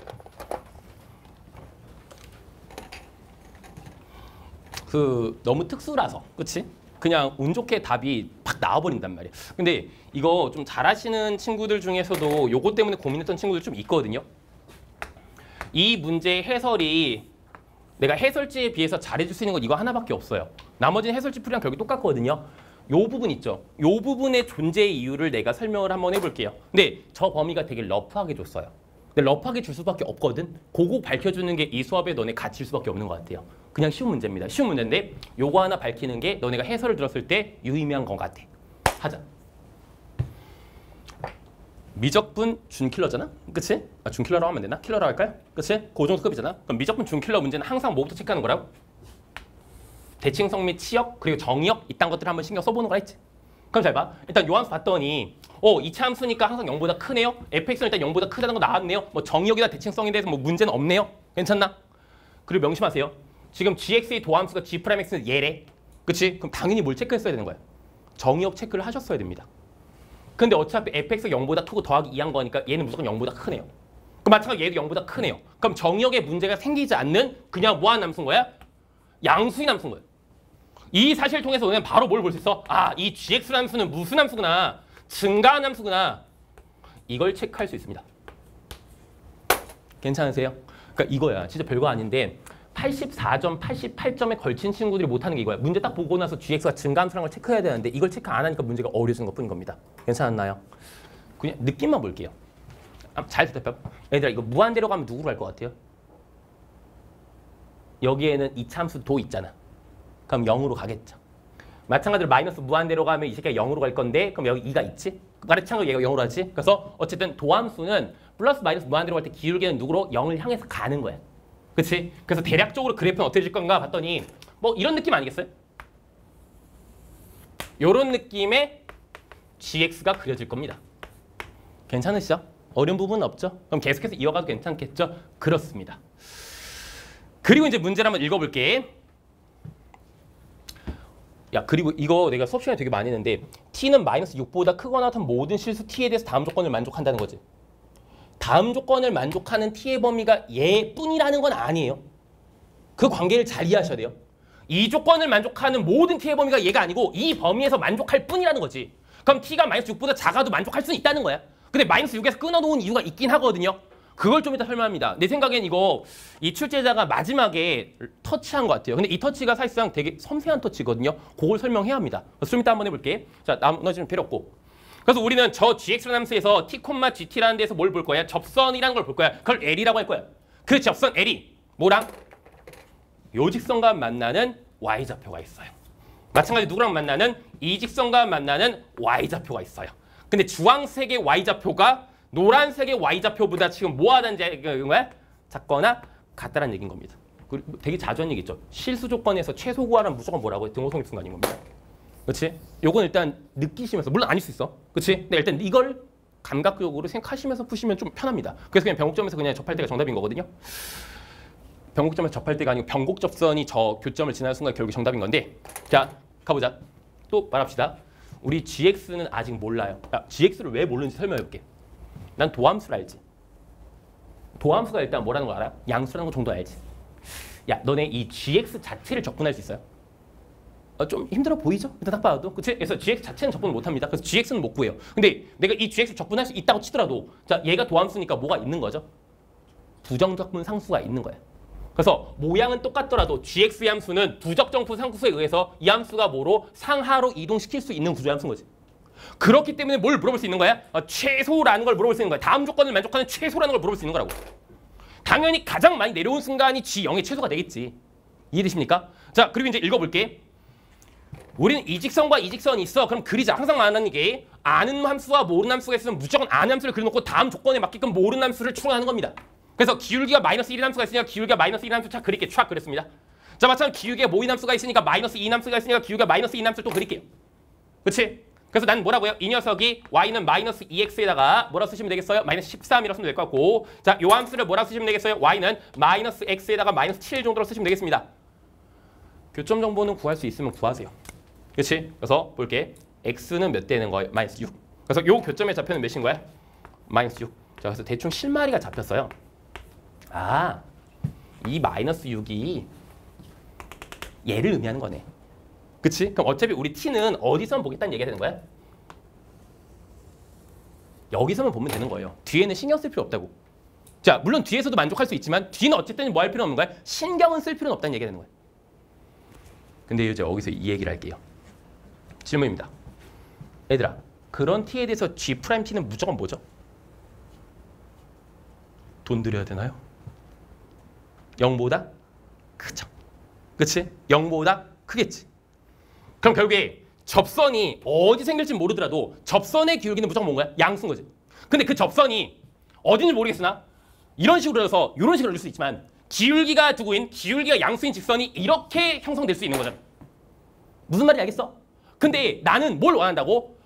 너무 특수라서 그치? 그냥 운 좋게 답이 팍 나와버린단 말이야. 근데 이거 좀 잘하시는 친구들 중에서도 요거 때문에 고민했던 친구들 좀 있거든요. 이 문제의 해설이 내가 해설지에 비해서 잘해줄 수 있는 건 이거 하나밖에 없어요. 나머지는 해설지 풀이랑 결국 똑같거든요. 요 부분 있죠. 요 부분의 존재의 이유를 내가 설명을 한번 해볼게요. 근데 저 범위가 되게 러프하게 줬어요. 근데 러프하게 줄 수밖에 없거든. 그거 밝혀주는 게 이 수업에 너네 갇힐 수밖에 없는 것 같아요. 그냥 쉬운 문제입니다. 쉬운 문제인데 요거 하나 밝히는 게 너네가 해설을 들었을 때 유의미한 것 같아. 하자. 미적분 준킬러잖아? 그치? 아, 준킬러라고 하면 되나? 킬러라고 할까요? 그치? 그 정도 급이잖아? 그럼 미적분 준킬러 문제는 항상 뭐부터 체크하는 거라고? 대칭성 및 치역 그리고 정의역 이딴 것들 한번 신경 써보는 거라 했지. 그럼 잘 봐. 일단 요 함수 봤더니 이차 함수니까 항상 0보다 크네요. fx는 일단 0보다 크다는 거 나왔네요. 뭐 정의역이나 대칭성에 대해서 뭐 문제는 없네요. 괜찮나? 그리고 명심하세요. 지금 gx의 도함수가 g'x는 얘래. 그치? 그럼 당연히 뭘 체크했어야 되는 거야? 정의역 체크를 하셨어야 됩니다. 근데 어차피 fx가 0보다 크고 더하기 2한 거니까 얘는 무조건 0보다 크네요. 그럼 마찬가지로 얘도 0보다 크네요. 그럼 정의역에 문제가 생기지 않는 그냥 무한 함수인 거야? 양수인 함수인 거야. 이 사실을 통해서 너는 바로 뭘 볼 수 있어? 아, 이 gx 함수는 무슨 함수구나. 증가한 함수구나. 이걸 체크할 수 있습니다. 괜찮으세요? 그러니까 이거야. 진짜 별거 아닌데 84점, 88점에 걸친 친구들이 못하는 게 이거야. 문제 딱 보고 나서 GX가 증가함수라는 걸 체크해야 되는데 이걸 체크 안 하니까 문제가 어려진 것뿐인 겁니다. 괜찮았나요? 그냥 느낌만 볼게요. 잘 대답해. 얘들아 이거 무한대로 가면 누구로 갈 것 같아요? 여기에는 이차함수 도 있잖아. 그럼 0으로 가겠죠. 마찬가지로 마이너스 무한대로 가면 이 새끼가 0으로 갈 건데 그럼 여기 2가 있지? 마찬가지로 얘가 0으로 하지? 그래서 어쨌든 도함수는 플러스 마이너스 무한대로 갈 때 기울기는 누구로? 0을 향해서 가는 거야. 그치? 그래서 대략적으로 그래프는 어떻게 질 건가 봤더니 뭐 이런 느낌 아니겠어요? 이런 느낌의 GX가 그려질 겁니다. 괜찮으시죠? 어려운 부분은 없죠? 그럼 계속해서 이어가도 괜찮겠죠? 그렇습니다. 그리고 이제 문제를 한번 읽어볼게. 야 그리고 이거 내가 수업 시간에 되게 많이 했는데 t는 마이너스 6보다 크거나 같은 모든 실수 t에 대해서 다음 조건을 만족한다는 거지. 다음 조건을 만족하는 t의 범위가 얘뿐이라는 건 아니에요. 그 관계를 잘 이해하셔야 돼요. 이 조건을 만족하는 모든 t의 범위가 얘가 아니고 이 범위에서 만족할 뿐이라는 거지. 그럼 t가 마이너스 6보다 작아도 만족할 수는 있다는 거야. 근데 마이너스 6에서 끊어놓은 이유가 있긴 하거든요. 그걸 좀 이따 설명합니다. 내 생각엔 이거 이 출제자가 마지막에 터치한 것 같아요. 근데 이 터치가 사실상 되게 섬세한 터치거든요. 그걸 설명해야 합니다. 좀 이따 한번 해볼게. 자, 나머지는 필요 없고. 그래서 우리는 저 gx라는 함수에서 t, gt라는 데서 뭘 볼 거야? 접선이라는 걸 볼 거야. 그걸 L이라고 할 거야. 그 접선 L이 뭐랑? 요 직선과 만나는 y좌표가 있어요. 마찬가지로 누구랑 만나는? 이 직선과 만나는 y좌표가 있어요. 근데 주황색의 y좌표가 노란색의 y좌표보다 지금 뭐하다는 거야? 작거나 같다라는 얘기인 겁니다. 그리고 되게 자주 하는 얘기 있죠. 실수 조건에서 최소 구하라면 무조건 뭐라고 해? 등호성립 순간인 겁니다. 그렇지? 요건 일단 느끼시면서 물론 아닐 수 있어. 그렇지? 근데 일단 이걸 감각적으로 생각하시면서 푸시면 좀 편합니다. 그래서 그냥 변곡점에서 그냥 접할 때가 정답인 거거든요. 변곡점에서 접할 때가 아니고 변곡 접선이 저 교점을 지나는 순간 결국에 정답인 건데 자 가보자. 또 말합시다. 우리 GX는 아직 몰라요. 야, GX를 왜 모르는지 설명해볼게. 난 도함수를 알지. 도함수가 일단 뭐라는 거 알아? 양수라는 거 정도 알지. 야 너네 이 GX 자체를 접근할 수 있어요? 좀 힘들어 보이죠? 일단 딱 봐도. 그치? 그래서 GX 자체는 접근을 못합니다. 그래서 GX는 못 구해요. 근데 내가 이 GX 접근할 수 있다고 치더라도 자 얘가 도함수니까 뭐가 있는 거죠? 부정적분 상수가 있는 거야. 그래서 모양은 똑같더라도 GX의 함수는 부적정분 상수에 의해서 이 함수가 뭐로 상하로 이동시킬 수 있는 구조의 함수인 거지. 그렇기 때문에 뭘 물어볼 수 있는 거야? 최소라는 걸 물어볼 수 있는 거야. 다음 조건을 만족하는 최소라는 걸 물어볼 수 있는 거라고. 당연히 가장 많이 내려온 순간이 G0의 최소가 되겠지. 이해되십니까? 자 그리고 이제 읽어볼게. 우리는 이 직선과 이 직선이 있어. 그럼 그리자. 항상 말하는 게 아는 함수와 모르는 함수가 있으면 무조건 아는 함수를 그려놓고 다음 조건에 맞게끔 모르는 함수를 추론하는 겁니다. 그래서 기울기가 마이너스 1인 함수가 있으니까 기울기가 마이너스 1인 함수 쫙 그릴게. 쫙 그렸습니다. 자 마찬가지로 기울기가 모인 함수가 있으니까 마이너스 2인 함수가 있으니까 기울기가 마이너스 2인 함수를 또 그릴게요. 그렇지? 그래서 난 뭐라고요? 이 녀석이 y는 마이너스 2x에다가 뭐라고 쓰시면 되겠어요? 마이너스 13이라고 쓰면 될 것 같고 자, 요 함수를 뭐라고 쓰시면 되겠어요? y는 마이너스 x에다가 마이너스 7 정도로 쓰시면 되겠습니다. 교점 정보는 구할 수 있으면 구하세요. 그렇지? 그래서 볼게. x는 몇 되는 거예요? 마이너스 6. 그래서 요 교점의 좌표는 몇인 거야? 마이너스 6. 자, 그래서 대충 실마리가 잡혔어요. 아, 이 마이너스 6이 얘를 의미하는 거네. 그치? 그럼 어차피 우리 t는 어디서만 보겠다는 얘기가 되는 거야? 여기서만 보면 되는 거예요. 뒤에는 신경 쓸 필요 없다고. 자, 물론 뒤에서도 만족할 수 있지만 뒤는 어쨌든 뭐 할 필요는 없는 거야? 신경은 쓸 필요는 없다는 얘기가 되는 거야. 근데 이제 여기서 이 얘기를 할게요. 질문입니다. 얘들아, 그런 t에 대해서 G't는 무조건 뭐죠? 돈 들여야 되나요? 0보다 크죠. 그치? 0보다 크겠지. 그럼 결국에 접선이 어디 생길지 모르더라도 접선의 기울기는 무조건 뭔가요? 양수인 거지. 근데 그 접선이 어딘지 모르겠으나 이런 식으로 해서 이런 식으로 그릴 수 있지만 기울기가 두고인 기울기가 양수인 직선이 이렇게 형성될 수 있는 거잖아. 무슨 말인지 알겠어? 근데 나는 뭘 원한다고?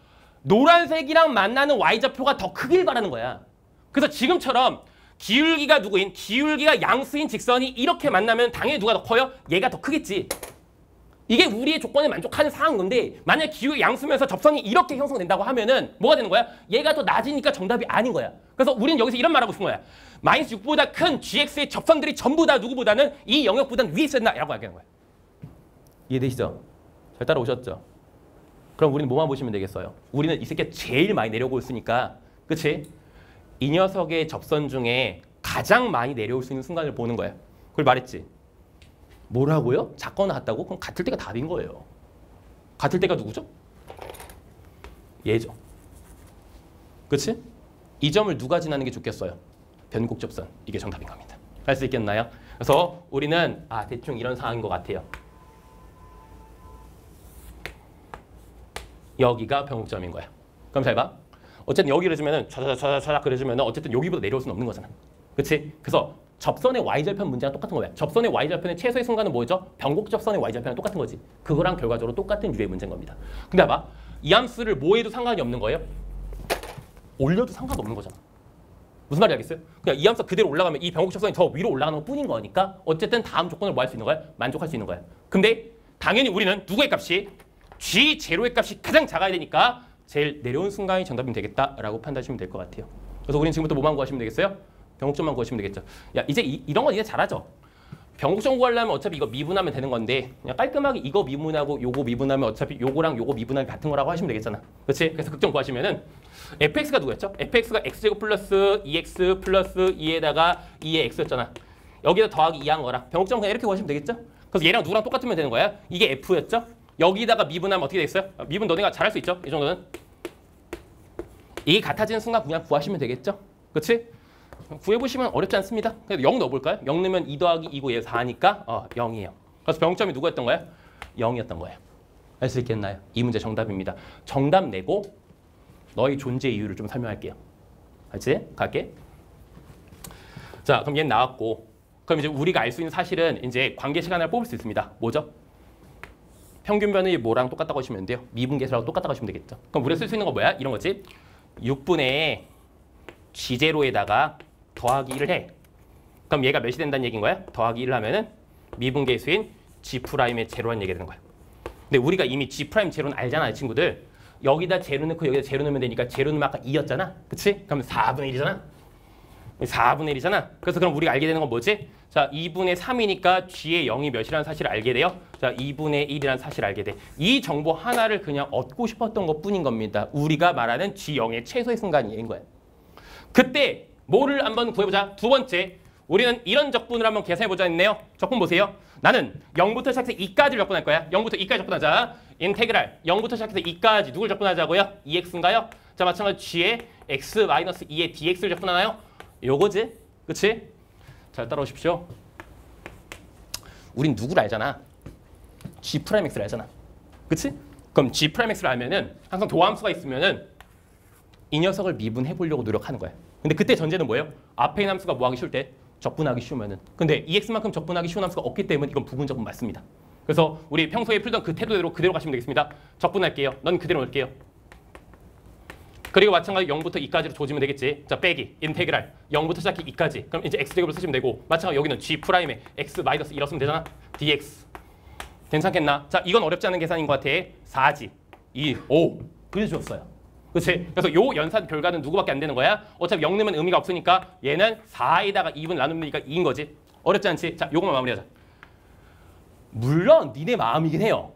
노란색이랑 만나는 y좌표가 더 크길 바라는 거야. 그래서 지금처럼 기울기가 누구인 기울기가 양수인 직선이 이렇게 만나면 당연히 누가 더 커요? 얘가 더 크겠지. 이게 우리의 조건에 만족하는 상황인 건데 만약 기울기 양수면서 접선이 이렇게 형성된다고 하면은 뭐가 되는 거야? 얘가 더 낮으니까 정답이 아닌 거야. 그래서 우리는 여기서 이런 말하고 싶은 거야. 마이너스 6보다 큰 gx의 접선들이 전부 다 누구보다는 이 영역보다는 위에 있었나라고 얘기하는 거야. 이해되시죠? 잘 따라오셨죠? 그럼 우리는 뭐만 보시면 되겠어요? 우리는 이 새끼가 제일 많이 내려오고 있으니까 그치? 이 녀석의 접선 중에 가장 많이 내려올 수 있는 순간을 보는 거예요. 그걸 말했지. 뭐라고요? 작거나 같다고? 그럼 같을 때가 답인 거예요. 같을 때가 누구죠? 얘죠. 그렇지? 이 점을 누가 지나는 게 좋겠어요? 변곡접선. 이게 정답인 겁니다. 할 수 있겠나요? 그래서 우리는 대충 이런 상황인 것 같아요. 여기가 변곡점인 거야. 그럼 잘 봐. 어쨌든 여기를 해주면은 차차차차 그려주면은 어쨌든 여기보다 내려올 수는 없는 거잖아. 그렇지? 그래서 접선의 y절편 문제랑 똑같은 거야. 접선의 y절편의 최소의 순간은 뭐죠? 변곡접선의 y절편은 똑같은 거지. 그거랑 결과적으로 똑같은 유의 문제인 겁니다. 근데 봐봐. 이 함수를 뭐 해도 상관이 없는 거예요? 올려도 상관없는 거잖아. 무슨 말인지 알겠어요? 그냥 이 함수 그대로 올라가면 이 변곡접선이 더 위로 올라가는 것 뿐인 거니까 어쨌든 다음 조건을 뭐 할 수 있는 거야? 만족할 수 있는 거야. 근데 당연히 우리는 누구의 값이? G0의 값이 가장 작아야 되니까 제일 내려온 순간이 정답이면 되겠다라고 판단하시면 될 것 같아요. 그래서 우리는 지금부터 뭐만 구하시면 되겠어요? 변곡점만 구하시면 되겠죠. 야 이제 이런 건 이제 잘하죠. 변곡점 구하려면 어차피 이거 미분하면 되는 건데 그냥 깔끔하게 이거 미분하고 요거 미분하면 어차피 요거랑 요거 미분하면 같은 거라고 하시면 되겠잖아. 그렇지? 그래서 극점 구하시면은 fx가 누구였죠? fx가 x제곱 플러스 2x 플러스 2에다가 2의 x였잖아. 여기다 더하기 2한 거랑 변곡점 그냥 이렇게 구하시면 되겠죠? 그래서 얘랑 누구랑 똑같으면 되는 거야. 이게 f였죠? 여기다가 미분하면 어떻게 되겠어요? 미분 너네가 잘할 수 있죠? 이 정도는. 이게 같아지는 순간 그냥 구하시면 되겠죠? 그렇지? 구해보시면 어렵지 않습니다. 그래서 0 넣어볼까요? 0 넣으면 2 더하기 2고 얘 4니까 0이에요. 그래서 변곡점이 누구였던 거예요? 0이었던 거예요. 알 수 있겠나요? 이 문제 정답입니다. 정답 내고 너의 존재 이유를 좀 설명할게요. 알지? 갈게. 자, 그럼 얘는 나왔고 그럼 이제 우리가 알 수 있는 사실은 이제 관계 시간을 뽑을 수 있습니다. 뭐죠? 평균변이 뭐랑 똑같다고 하시면 돼요? 미분계수랑 똑같다고 하시면 되겠죠. 그럼 우리가 쓸 수 있는 거 뭐야? 이런 거지. 6분의 G0에다가 더하기 1을 해. 그럼 얘가 몇이 된다는 얘기인 거야? 더하기 1을 하면은 미분계수인 G'의 제로라는 얘기가 되는 거야. 근데 우리가 이미 G'제로는 알잖아, 친구들. 여기다 제로 넣고 여기다 제로 넣으면 되니까 제로 넣으면 아까 2였잖아. 그치? 그럼 4분의 1이잖아. 4분의 1이잖아. 그래서 그럼 우리가 알게 되는 건 뭐지? 자, 2분의 3이니까 G의 0이 몇이라는 사실을 알게 돼요. 자, 2분의 1이라는 사실을 알게 돼. 이 정보 하나를 그냥 얻고 싶었던 것뿐인 겁니다. 우리가 말하는 G0의 최소의 순간인 거야. 그때 뭐를 한번 구해보자. 두 번째, 우리는 이런 적분을 한번 계산해보자 했네요. 적분 보세요. 나는 0부터 시작해서 2까지를 적분할 거야. 0부터 2까지 적분하자. 인테그랄 0부터 시작해서 2까지 누굴 적분하자고요? 2x인가요? 자, 마찬가지로 G의 x-2의 dx를 적분하나요? 요거지? 그치? 잘 따라오십시오. 우린 누구를 알잖아. G'를 알잖아. 그치? 그럼 G'를 알면은 항상 도함수가 있으면은 이 녀석을 미분해 보려고 노력하는 거야. 근데 그때 전제는 뭐예요? 앞에 있는 함수가 뭐 하기 쉬울 때? 적분하기 쉬우면은. 근데 EX만큼 적분하기 쉬운 함수가 없기 때문에 이건 부분적분 맞습니다. 그래서 우리 평소에 풀던 그 태도대로 그대로 가시면 되겠습니다. 적분할게요. 넌 그대로 넣을게요. 그리고 마찬가지로 0부터 2까지로 조지면 되겠지. 자, 빼기, 인테그랄 0부터 시작해 2까지. 그럼 이제 x제곱을 쓰시면 되고 마찬가지로 여기는 G'의 x-1을 쓰면 되잖아. dx. 괜찮겠나? 자, 이건 어렵지 않은 계산인 것 같아. 4지, 2, 5. 그려주었어요. 그렇지? 그래서 요 연산 결과는 누구밖에 안 되는 거야? 어차피 0 넣으면 의미가 없으니까 얘는 4에다가 2분 나누니까 2인 거지. 어렵지 않지? 자, 요거만 마무리하자. 물론 니네 마음이긴 해요.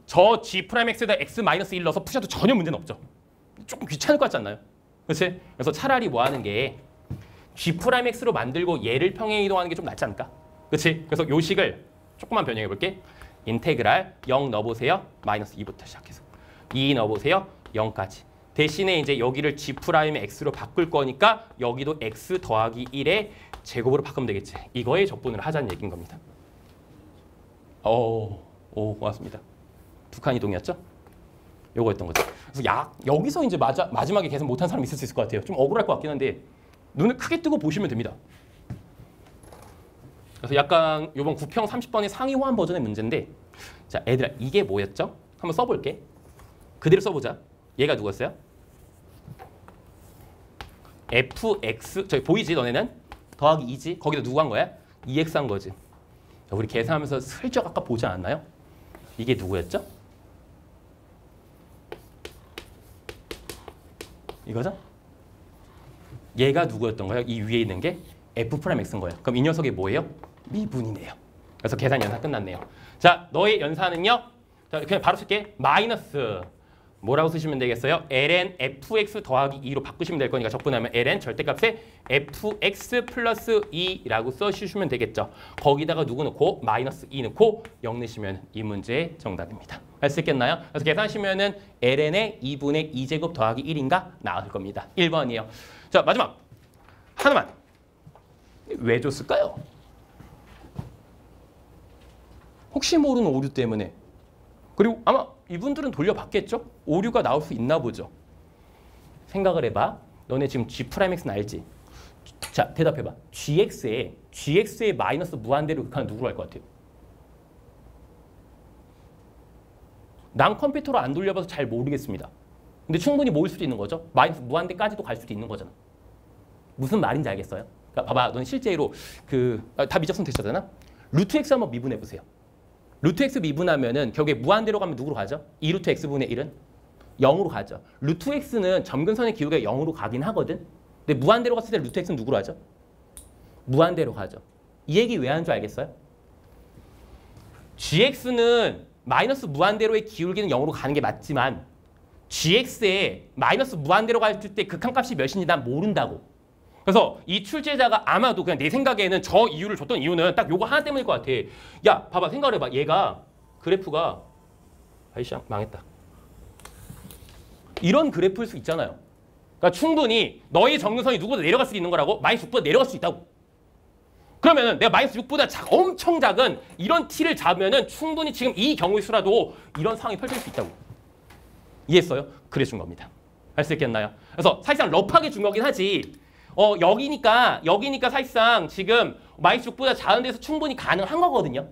저 G'에다 x-1 넣어서 푸셔도 전혀 문제는 없죠. 조금 귀찮을 것 같지 않나요? 그렇지? 그래서 차라리 뭐 하는 게 G'X로 만들고 얘를 평행 이동하는 게 좀 낫지 않을까? 그렇지? 그래서 요 식을 조금만 변형해 볼게. 인테그랄 0 넣어보세요. 마이너스 2부터 시작해서 2 넣어보세요. 0까지. 대신에 이제 여기를 G'의 X로 바꿀 거니까 여기도 X 더하기 1의 제곱으로 바꾸면 되겠지. 이거의 적분을 하자는 얘기인 겁니다. 오, 고맙습니다. 두 칸 이동이었죠? 요거였던 거죠. 그래서 여기서 이제 마지막에 계산 못한 사람이 있을 수 있을 것 같아요. 좀 억울할 것 같긴 한데 눈을 크게 뜨고 보시면 됩니다. 그래서 약간 요번 9평 30번의 상위 호환 버전의 문제인데 자, 애들아 이게 뭐였죠? 한번 써볼게. 그대로 써보자. 얘가 누구였어요? fx, 저기 보이지 너네는? 더하기 2지? 거기다 누구 한 거야? 2x 한 거지. 자, 우리 계산하면서 슬쩍 아까 보지 않았나요? 이게 누구였죠? 이거죠? 얘가 누구였던 거예요? 이 위에 있는 게 f'x인 거예요. 그럼 이 녀석이 뭐예요? 미분이네요. 그래서 계산 연산 끝났네요. 자, 너의 연산은요? 자, 그냥 바로 쓸게. 마이너스 뭐라고 쓰시면 되겠어요? ln fx 더하기 2로 바꾸시면 될 거니까 적분하면 ln 절대값에 fx 플러스 2라고 써주시면 되겠죠. 거기다가 누구 넣고 마이너스 2 넣고 0 넣으시면 이 문제의 정답입니다. 할 수 있겠나요? 그래서 계산하시면은 ln의 2분의 2제곱 더하기 1인가 나올 겁니다. 1번이에요. 자, 마지막 하나만. 왜 줬을까요? 혹시 모르는 오류 때문에. 그리고 아마 이분들은 돌려받겠죠? 오류가 나올 수 있나 보죠. 생각을 해봐. 너네 지금 G'X는 알지? 자, 대답해봐. GX에 마이너스 무한대로 극하는 누구로 할 것 같아요? 난 컴퓨터로 안 돌려봐서 잘 모르겠습니다. 근데 충분히 모일 수도 있는 거죠. 마이너스 무한대까지도 갈 수도 있는 거잖아. 무슨 말인지 알겠어요? 그러니까 봐봐. 넌 실제로 다 미적분 되셨잖아? 루트 X 한번 미분해보세요. 루트 X 미분하면은 결국에 무한대로 가면 누구로 가죠? 2루트 X분의 1은 0으로 가죠. 루트 X는 점근선의 기울기가 0으로 가긴 하거든. 근데 무한대로 갔을 때 루트 X는 누구로 하죠? 무한대로 가죠. 이 얘기 왜 하는 줄 알겠어요? GX는 마이너스 무한대로의 기울기는 0으로 가는 게 맞지만 GX에 마이너스 무한대로 갈 때 극한값이 몇인지 난 모른다고. 그래서 이 출제자가 아마도 그냥 내 생각에는 저 이유를 줬던 이유는 딱 요거 하나 때문일 것 같아. 야, 봐봐. 생각을 해봐. 얘가 그래프가 아이씨 망했다. 이런 그래프일 수 있잖아요. 그러니까 충분히 너의 정근선이 누구보다 내려갈 수 있는 거라고? 마이너스 6보다 내려갈 수 있다고. 그러면은 내가 마이너스 6보다 엄청 작은 이런 t를 잡으면은 충분히 지금 이 경우의 수라도 이런 상황이 펼쳐질 수 있다고. 이해했어요? 그래 준 겁니다. 할 수 있겠나요? 그래서 사실상 러프하게 준 거긴 하지. 여기니까 사실상 지금 마이너스 6보다 작은 데서 충분히 가능한 거거든요.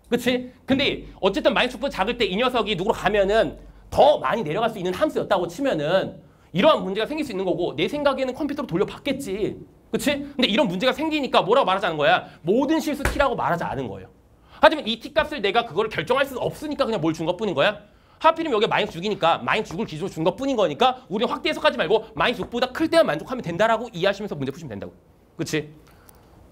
그치? 근데 어쨌든 마이너스 6보다 작을 때 이 녀석이 누구로 가면은 더 많이 내려갈 수 있는 함수였다고 치면은 이러한 문제가 생길 수 있는 거고 내 생각에는 컴퓨터로 돌려받겠지. 그치? 근데 이런 문제가 생기니까 뭐라고 말하자는 거야? 모든 실수 t라고 말하지 않은 거예요. 하지만 이 t 값을 내가 그거를 결정할 수 없으니까 그냥 뭘 준 것뿐인 거야? 하필이면 여기 마이너스 6이니까 마이너스 6을 기준으로 준 것뿐인 거니까 우리는 확대 해석하지 말고 마이너스 6보다 클 때만 만족하면 된다라고 이해하시면서 문제 푸시면 된다고. 그치?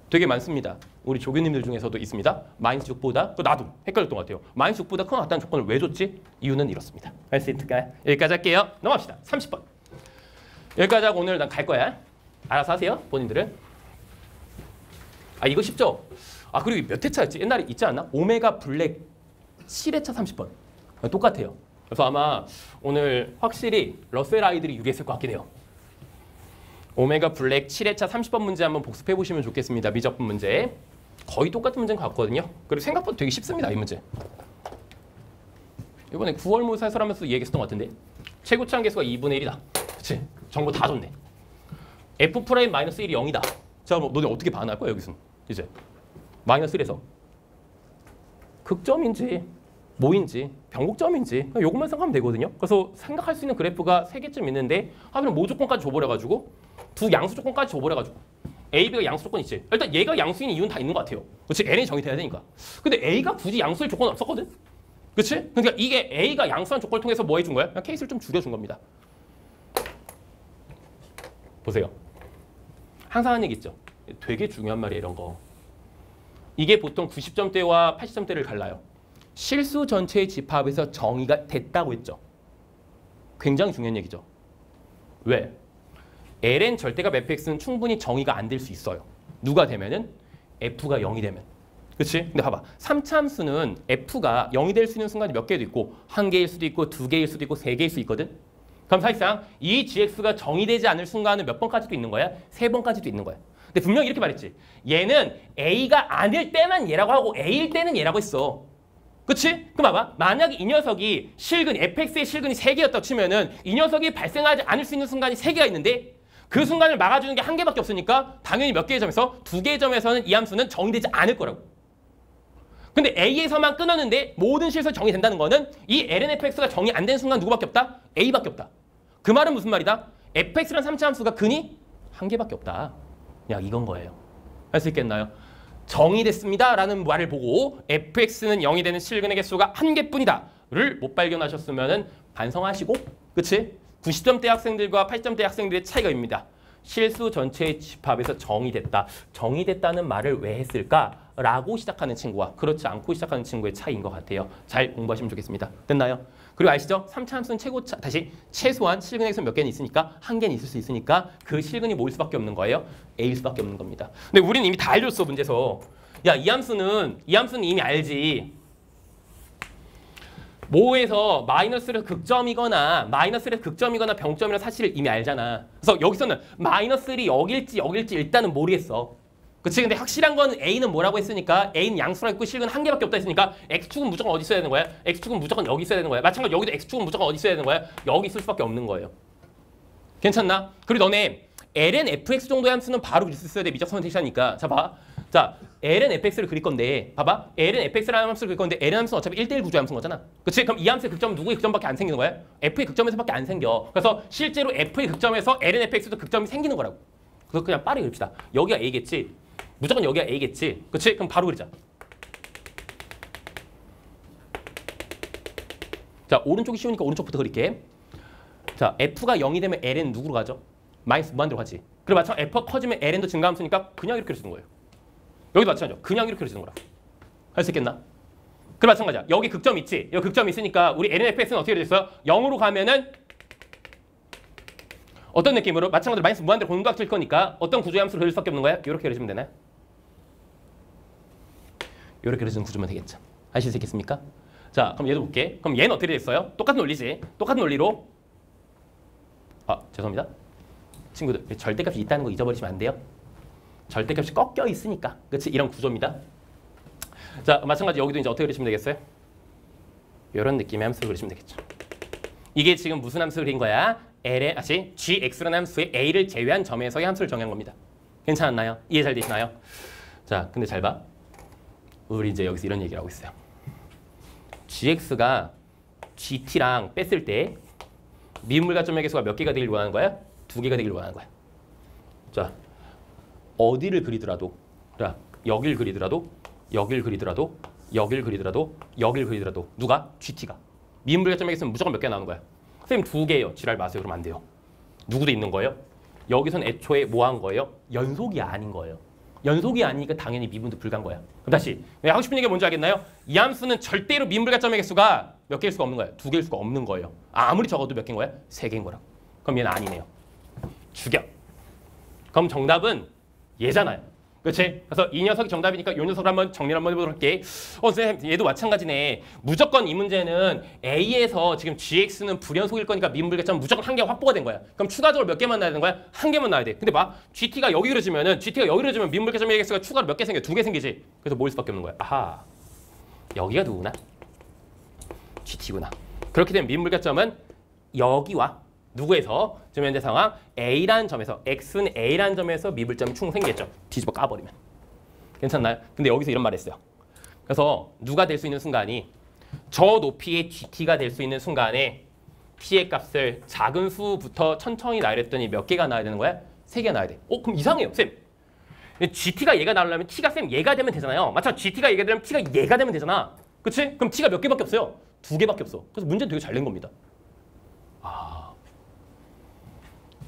되게 많습니다. 우리 조교님들 중에서도 있습니다. 마이너스 6보다, 나도 헷갈렸던 것 같아요. 마이너스 6보다 큰 것 같다는 조건을 왜 줬지? 이유는 이렇습니다. 할 수 있을까요? 여기까지 할게요. 넘어갑시다. 30번. 여기까지 하고 오늘 난 갈 거야. 알아서 하세요. 본인들은. 이거 쉽죠? 그리고 몇 회차였지? 옛날에 있지 않나? 오메가 블랙 7회차 30번. 똑같아요. 그래서 아마 오늘 확실히 러셀 아이들이 유리했을 것 같긴 해요. 오메가 블랙 7회차 30번 문제 한번 복습해 보시면 좋겠습니다. 미적분 문제. 거의 똑같은 문제인 것 같거든요. 그리고 생각보다 되게 쉽습니다. 이 문제. 이번에 9월 모의사설 하면서 얘기했었던 것 같은데 최고치 한계수가 2분의 1이다. 그치? 정보 다 줬네. F'-1이 0이다. 자, 뭐 너네 어떻게 반응할 거야 여기서? 이제 마이너스 1에서 극점인지 뭐인지 변곡점인지 요것만 생각하면 되거든요. 그래서 생각할 수 있는 그래프가 3개쯤 있는데 하면 모조건까지 줘버려가지고 두 양수 조건까지 줘버려가지고 A, B가 양수 조건 있지. 일단 얘가 양수인 이유는 다 있는 것 같아요. 그렇지? N이 정의돼야 되니까. 근데 A가 굳이 양수일 조건은 없었거든. 그렇지? 그러니까 이게 A가 양수한 조건을 통해서 뭐 해준 거야? 그냥 케이스를 좀 줄여준 겁니다. 보세요. 항상 하는 얘기 있죠. 되게 중요한 말이에요. 이런 거. 이게 보통 90점대와 80점대를 갈라요. 실수 전체의 집합에서 정의가 됐다고 했죠. 굉장히 중요한 얘기죠. 왜? ln 절대값 fx는 충분히 정의가 안 될 수 있어요. 누가 되면은? f가 0이 되면. 그치? 근데 봐봐. 3차 함수는 f가 0이 될 수 있는 순간이 몇 개도 있고 1개일 수도 있고 2개일 수도 있고 3개일 수 있거든? 그럼 사실상 이 gx가 정의되지 않을 순간은 몇 번까지도 있는 거야? 3번까지도 있는 거야. 근데 분명히 이렇게 말했지. 얘는 a가 아닐 때만 얘라고 하고 a일 때는 얘라고 했어. 그치? 그럼 봐봐. 만약에 이 녀석이 실근, fx의 실근이 3개였다고 치면은 이 녀석이 발생하지 않을 수 있는 순간이 3개가 있는데 그 순간을 막아주는 게 1개밖에 없으니까 당연히 몇 개의 점에서 2개의 점에서는 이 함수는 정의되지 않을 거라고. 근데 A에서만 끊었는데 모든 실수 정의된다는 거는 이 lnfx가 정의 안 된 순간 누구밖에 없다? A밖에 없다. 그 말은 무슨 말이다? fx라는 3차 함수가 근이 1개밖에 없다. 야, 이건 거예요. 할 수 있겠나요? 정의됐습니다 라는 말을 보고 fx는 0이 되는 실근의 개수가 1개뿐이다 를 못 발견하셨으면 반성하시고, 그치? 90점대 학생들과 80점대 학생들의 차이가 입니다. 실수 전체의 집합에서 정의됐다. 정의됐다는 말을 왜 했을까? 라고 시작하는 친구와 그렇지 않고 시작하는 친구의 차이인 것 같아요. 잘 공부하시면 좋겠습니다. 됐나요? 그리고 아시죠? 3차 함수는 다시 최소한 실근의 몇 개는 있으니까 한 개는 있을 수 있으니까 그 실근이 뭐일 수밖에 없는 거예요? A일 수밖에 없는 겁니다. 근데 우리는 이미 다 알려줬어 문제에서. 야, 이 함수는 이미 알지. 뭐에서 마이너스를 극점이거나 병점이라는 사실을 이미 알잖아. 그래서 여기서는 마이너스1이 여길지 일단은 모르겠어. 그치? 근데 확실한 건 A는 뭐라고 했으니까 A는 양수라 있고 실근 한 개밖에 없다 했으니까 X축은 무조건 어디 있어야 되는 거야? X축은 무조건 여기 있어야 되는 거야. 마찬가지로 여기도 X축은 무조건 어디 있어야 되는 거야? 여기 있을 수밖에 없는 거예요. 괜찮나? 그리고 너네 ln fx 정도의 함수는 바로 그릴 수 있어야 돼. 미적선 택시하니까. 자, 봐. 자, ln fx를 그릴 건데 봐봐. ln fx라는 함수를 그릴 건데 ln 함수는 어차피 1대1 구조의 함수인 거잖아. 그치? 그럼 이 함수의 극점은 누구의 극점밖에 안 생기는 거야? f의 극점에서밖에 안 생겨. 그래서 실제로 f의 극점에서 ln fx도 극점이 생기는 거라고. 그래서 그냥 빠르게 그립시다. 여기가 a겠지. 무조건 여기가 a겠지. 그치? 그럼 바로 그리자. 자, 오른쪽이 쉬우니까 오른쪽부터 그릴게. 자, f가 0이 되면 ln 누구로 가죠? 마이너스 무한대로 가지. 그리고 마찬가지로 f가 커지면 ln도 증가함수니까 그냥 이렇게 쓰는 거예요. 여기도 마찬가지죠. 그냥 이렇게 쓰는 거라. 할 수 있겠나? 그리고 마찬가지야. 여기 극점 있지? 여기 극점 있으니까 우리 ln fx는 어떻게 됐어요? 0으로 가면은 어떤 느낌으로? 마찬가지로 마이너스 무한대로 공각질 거니까 어떤 구조의 함수를 그릴 수밖에 없는 거야? 이렇게 그려주면 되나요? 이렇게 그려주는 구조면 되겠죠. 하실 수 있겠습니까? 자, 그럼 얘도 볼게. 그럼 얘는 어떻게 됐어요? 똑같은 논리지. 똑같은 논리로 죄송합니다. 친구들, 절대값이 있다는 거 잊어버리시면 안 돼요. 절대값이 꺾여 있으니까. 그치? 이런 구조입니다. 자, 마찬가지 여기도 이제 어떻게 그리시면 되겠어요? 이런 느낌의 함수를 그리시면 되겠죠. 이게 지금 무슨 함수를 그린 거야? gx라는 함수의 a를 제외한 점에서의 함수를 정한 겁니다. 괜찮았나요? 이해 잘 되시나요? 자, 근데 잘 봐. 우리 이제 여기서 이런 얘기를 하고 있어요. gx가 gt랑 뺐을 때 미분물과 개수가 몇 개가 되길 원하는 거야? 2개가 되길 원하는 거야. 자, 어디를 그리더라도, 자, 여길 그리더라도 누가? gt가. 미분물과 개수는 무조건 몇 개 나오는 거야? 선생님 2개예요. 지랄 마세요. 그러면 안 돼요. 누구도 있는 거예요? 여기선 애초에 뭐 한 거예요? 연속이 아닌 거예요. 연속이 아니니까 당연히 미분도 불가한 거야. 그럼 다시 하고 싶은 얘기가 뭔지 알겠나요? 이 함수는 절대로 미분물과 개수가 몇 개일 수가 없는 거예요. 2개일 수가 없는 거예요. 아무리 적어도 몇 개인 거야? 3개인 거라고. 그럼 얘는 아니네요. 죽여. 그럼 정답은 얘잖아요. 그렇지? 그래서 이 녀석이 정답이니까 이 녀석을 한번 정리를 한번 해보도록 할게. 선생님 얘도 마찬가지네. 무조건 이 문제는 A에서 지금 GX는 불연속일 거니까 미분물계점 무조건 한 개 확보가 된 거야. 그럼 추가적으로 몇 개만 나야 되는 거야? 한 개만 나야 돼. 근데 봐. GT가 여기 그려지면 미분물계점의 X가 추가로 몇 개 생겨? 2개 생기지. 그래서 모일 수밖에 없는 거야. 아하. 여기가 누구나? GT구나. 그렇게 되면 미분물계점은 여기와 누구에서 지금 현재 상황 A라는 점에서 X는 A라는 점에서 미분점이 충 생기겠죠. 뒤집어 까버리면. 괜찮나요? 근데 여기서 이런 말을 했어요. 그래서 누가 될 수 있는 순간이 저 높이의 GT가 될 수 있는 순간에 T의 값을 작은 수부터 천천히 나열했더니 몇 개가 나와야 되는 거야? 3개가 나와야 돼. 그럼 이상해요. 쌤. GT가 얘가 나오려면 T가 쌤 얘가 되면 되잖아요. 마찬가지로 GT가 얘가 되면 T가 얘가 되면 되잖아. 그치? 그럼 T가 몇 개밖에 없어요? 2개밖에 없어. 그래서 문제는 되게 잘 낸 겁니다.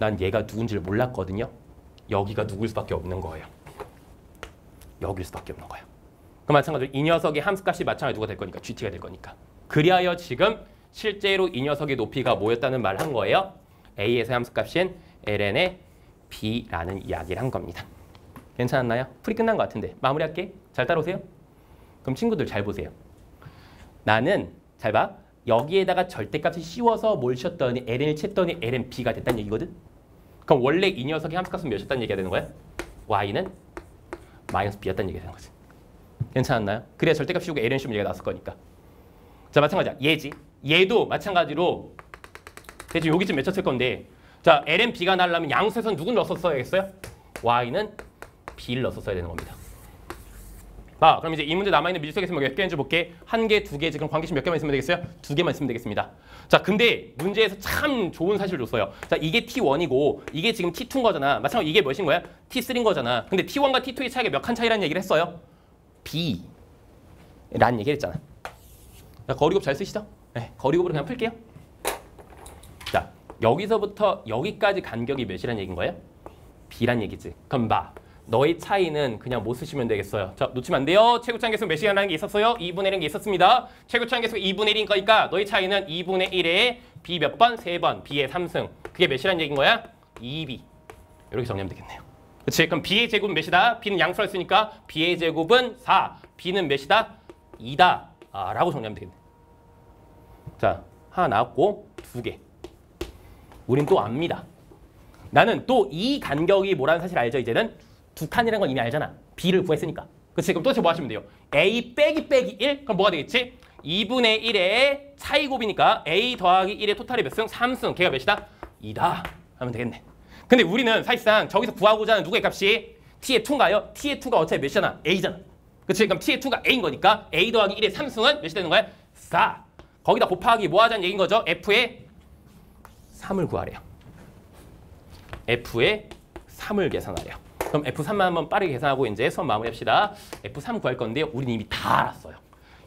난 얘가 누군지를 몰랐거든요. 여기가 누굴 수밖에 없는 거예요. 여길 수밖에 없는 거예요. 그 마찬가지로 이 녀석의 함수값이 마찬가지로 누가 될 거니까 GT가 될 거니까. 그리하여 지금 실제로 이 녀석의 높이가 뭐였다는 말을 한 거예요. A에서의 함수값인 ln의 b라는 이야기를 한 겁니다. 괜찮았나요? 풀이 끝난 것 같은데 마무리할게. 잘 따라오세요. 그럼 친구들 잘 보세요. 나는 잘 봐. 여기에다가 절대값이 씌워서 뭘 씌웠더니 ln을 쳤더니 ln b가 됐다는 얘기거든. 그럼 원래 이 녀석의 함수값은 몇이었다는 얘기가 되는 거야? y는 마이너스 b였다는 얘기가 되는 거지. 괜찮았나요? 그래야 절대값 씌우고 ln 씌우면 얘가 나왔을 거니까. 자, 마찬가지야. 얘지. 얘도 마찬가지로 대충 여기쯤 맺혔을 건데 자, ln b가 나려면 양수에서는 누군 넣었어야겠어요? y는 b를 넣었어야 되는 겁니다. 그럼 이제 이 문제 남아있는 미지수에서 몇 개인지 볼게. 1개, 2개, 지금 관계식 몇 개만 있으면 되겠어요? 2개만 있으면 되겠습니다. 자, 근데 문제에서 참 좋은 사실을 줬어요. 자, 이게 T1이고 이게 지금 T2인 거잖아. 마찬가지로 이게 몇인 거야? T3인 거잖아. 근데 T1과 T2의 차이가 몇 칸 차이라는 얘기를 했어요? B라는 얘기를 했잖아. 자, 거리곱 잘 쓰시죠? 네, 거리곱으로 그냥 풀게요. 자, 여기서부터 여기까지 간격이 몇이라는 얘기인 거예요? B란 얘기지. 그럼 봐. 너의 차이는 그냥 못 쓰시면 되겠어요. 자, 놓치면 안 돼요. 최고차항 계수 몇 시간이라는 게 있었어요? 2분의 1인 게 있었습니다. 최고차항 계수가 2분의 1인 거니까 너의 차이는 2분의 1에 b 몇 번? 3번. b의 3승. 그게 몇이라는 얘기인 거야? 2b. 이렇게 정리하면 되겠네요. 그렇지? 그럼 b의 제곱은 몇이다? b는 양수를 쓰니까 b의 제곱은 4. b는 몇이다? 2다. 라고 정리하면 되겠네. 자, 하나 나왔고 2개. 우린 또 압니다. 나는 또 이 간격이 뭐라는 사실 알죠? 이제는 두 칸이라는 건 이미 알잖아. b를 구했으니까. 그렇지? 그럼 도대체 뭐 하시면 돼요? a 빼기 1? 그럼 뭐가 되겠지? 2분의 1의 차이 곱이니까 a 더하기 1의 토탈이 몇 승? 3승. 걔가 몇이다? 2다. 하면 되겠네. 근데 우리는 사실상 저기서 구하고자 하는 누구의 값이 t의 2인가요? t의 2가 어차피 몇이잖아? a잖아. 그렇지? 그럼 t의 2가 a인 거니까 a 더하기 1의 3승은 몇이 되는 거야? 4. 거기다 곱하기 뭐 하자는 얘기인 거죠? f의 3을 구하래요. f의 3을 계산하래요. 그럼 F3만 한번 빠르게 계산하고 이제 수업 마무리합시다. F3 구할 건데요. 우리는 이미 다 알았어요.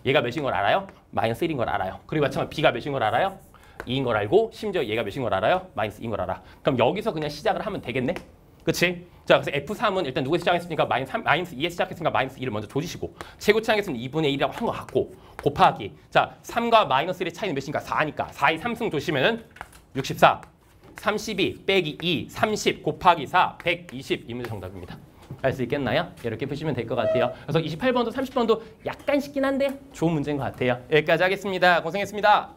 얘가 몇인 걸 알아요? 마이너스 1인 걸 알아요. 그리고 마찬가지로 B가 몇인 걸 알아요? 2인 걸 알고 심지어 얘가 몇인 걸 알아요? 마이너스 2인 걸 알아. 그럼 여기서 그냥 시작을 하면 되겠네? 그치? 자, 그래서 F3은 일단 누구에서 시작했으니까 마이너스 2에서 시작했으니까 마이너스 2를 먼저 조지시고 최고차항에서는 2분의 1이라고 한 거 같고 곱하기 자, 3과 마이너스 1의 차이는 몇인가? 4니까 4의 3승 조시면은 64 32 빼기 2, 30 곱하기 4, 120 이 문제 정답입니다. 알 수 있겠나요? 이렇게 푸시면 될 것 같아요. 그래서 28번도 30번도 약간 쉽긴 한데 좋은 문제인 것 같아요. 여기까지 하겠습니다. 고생했습니다.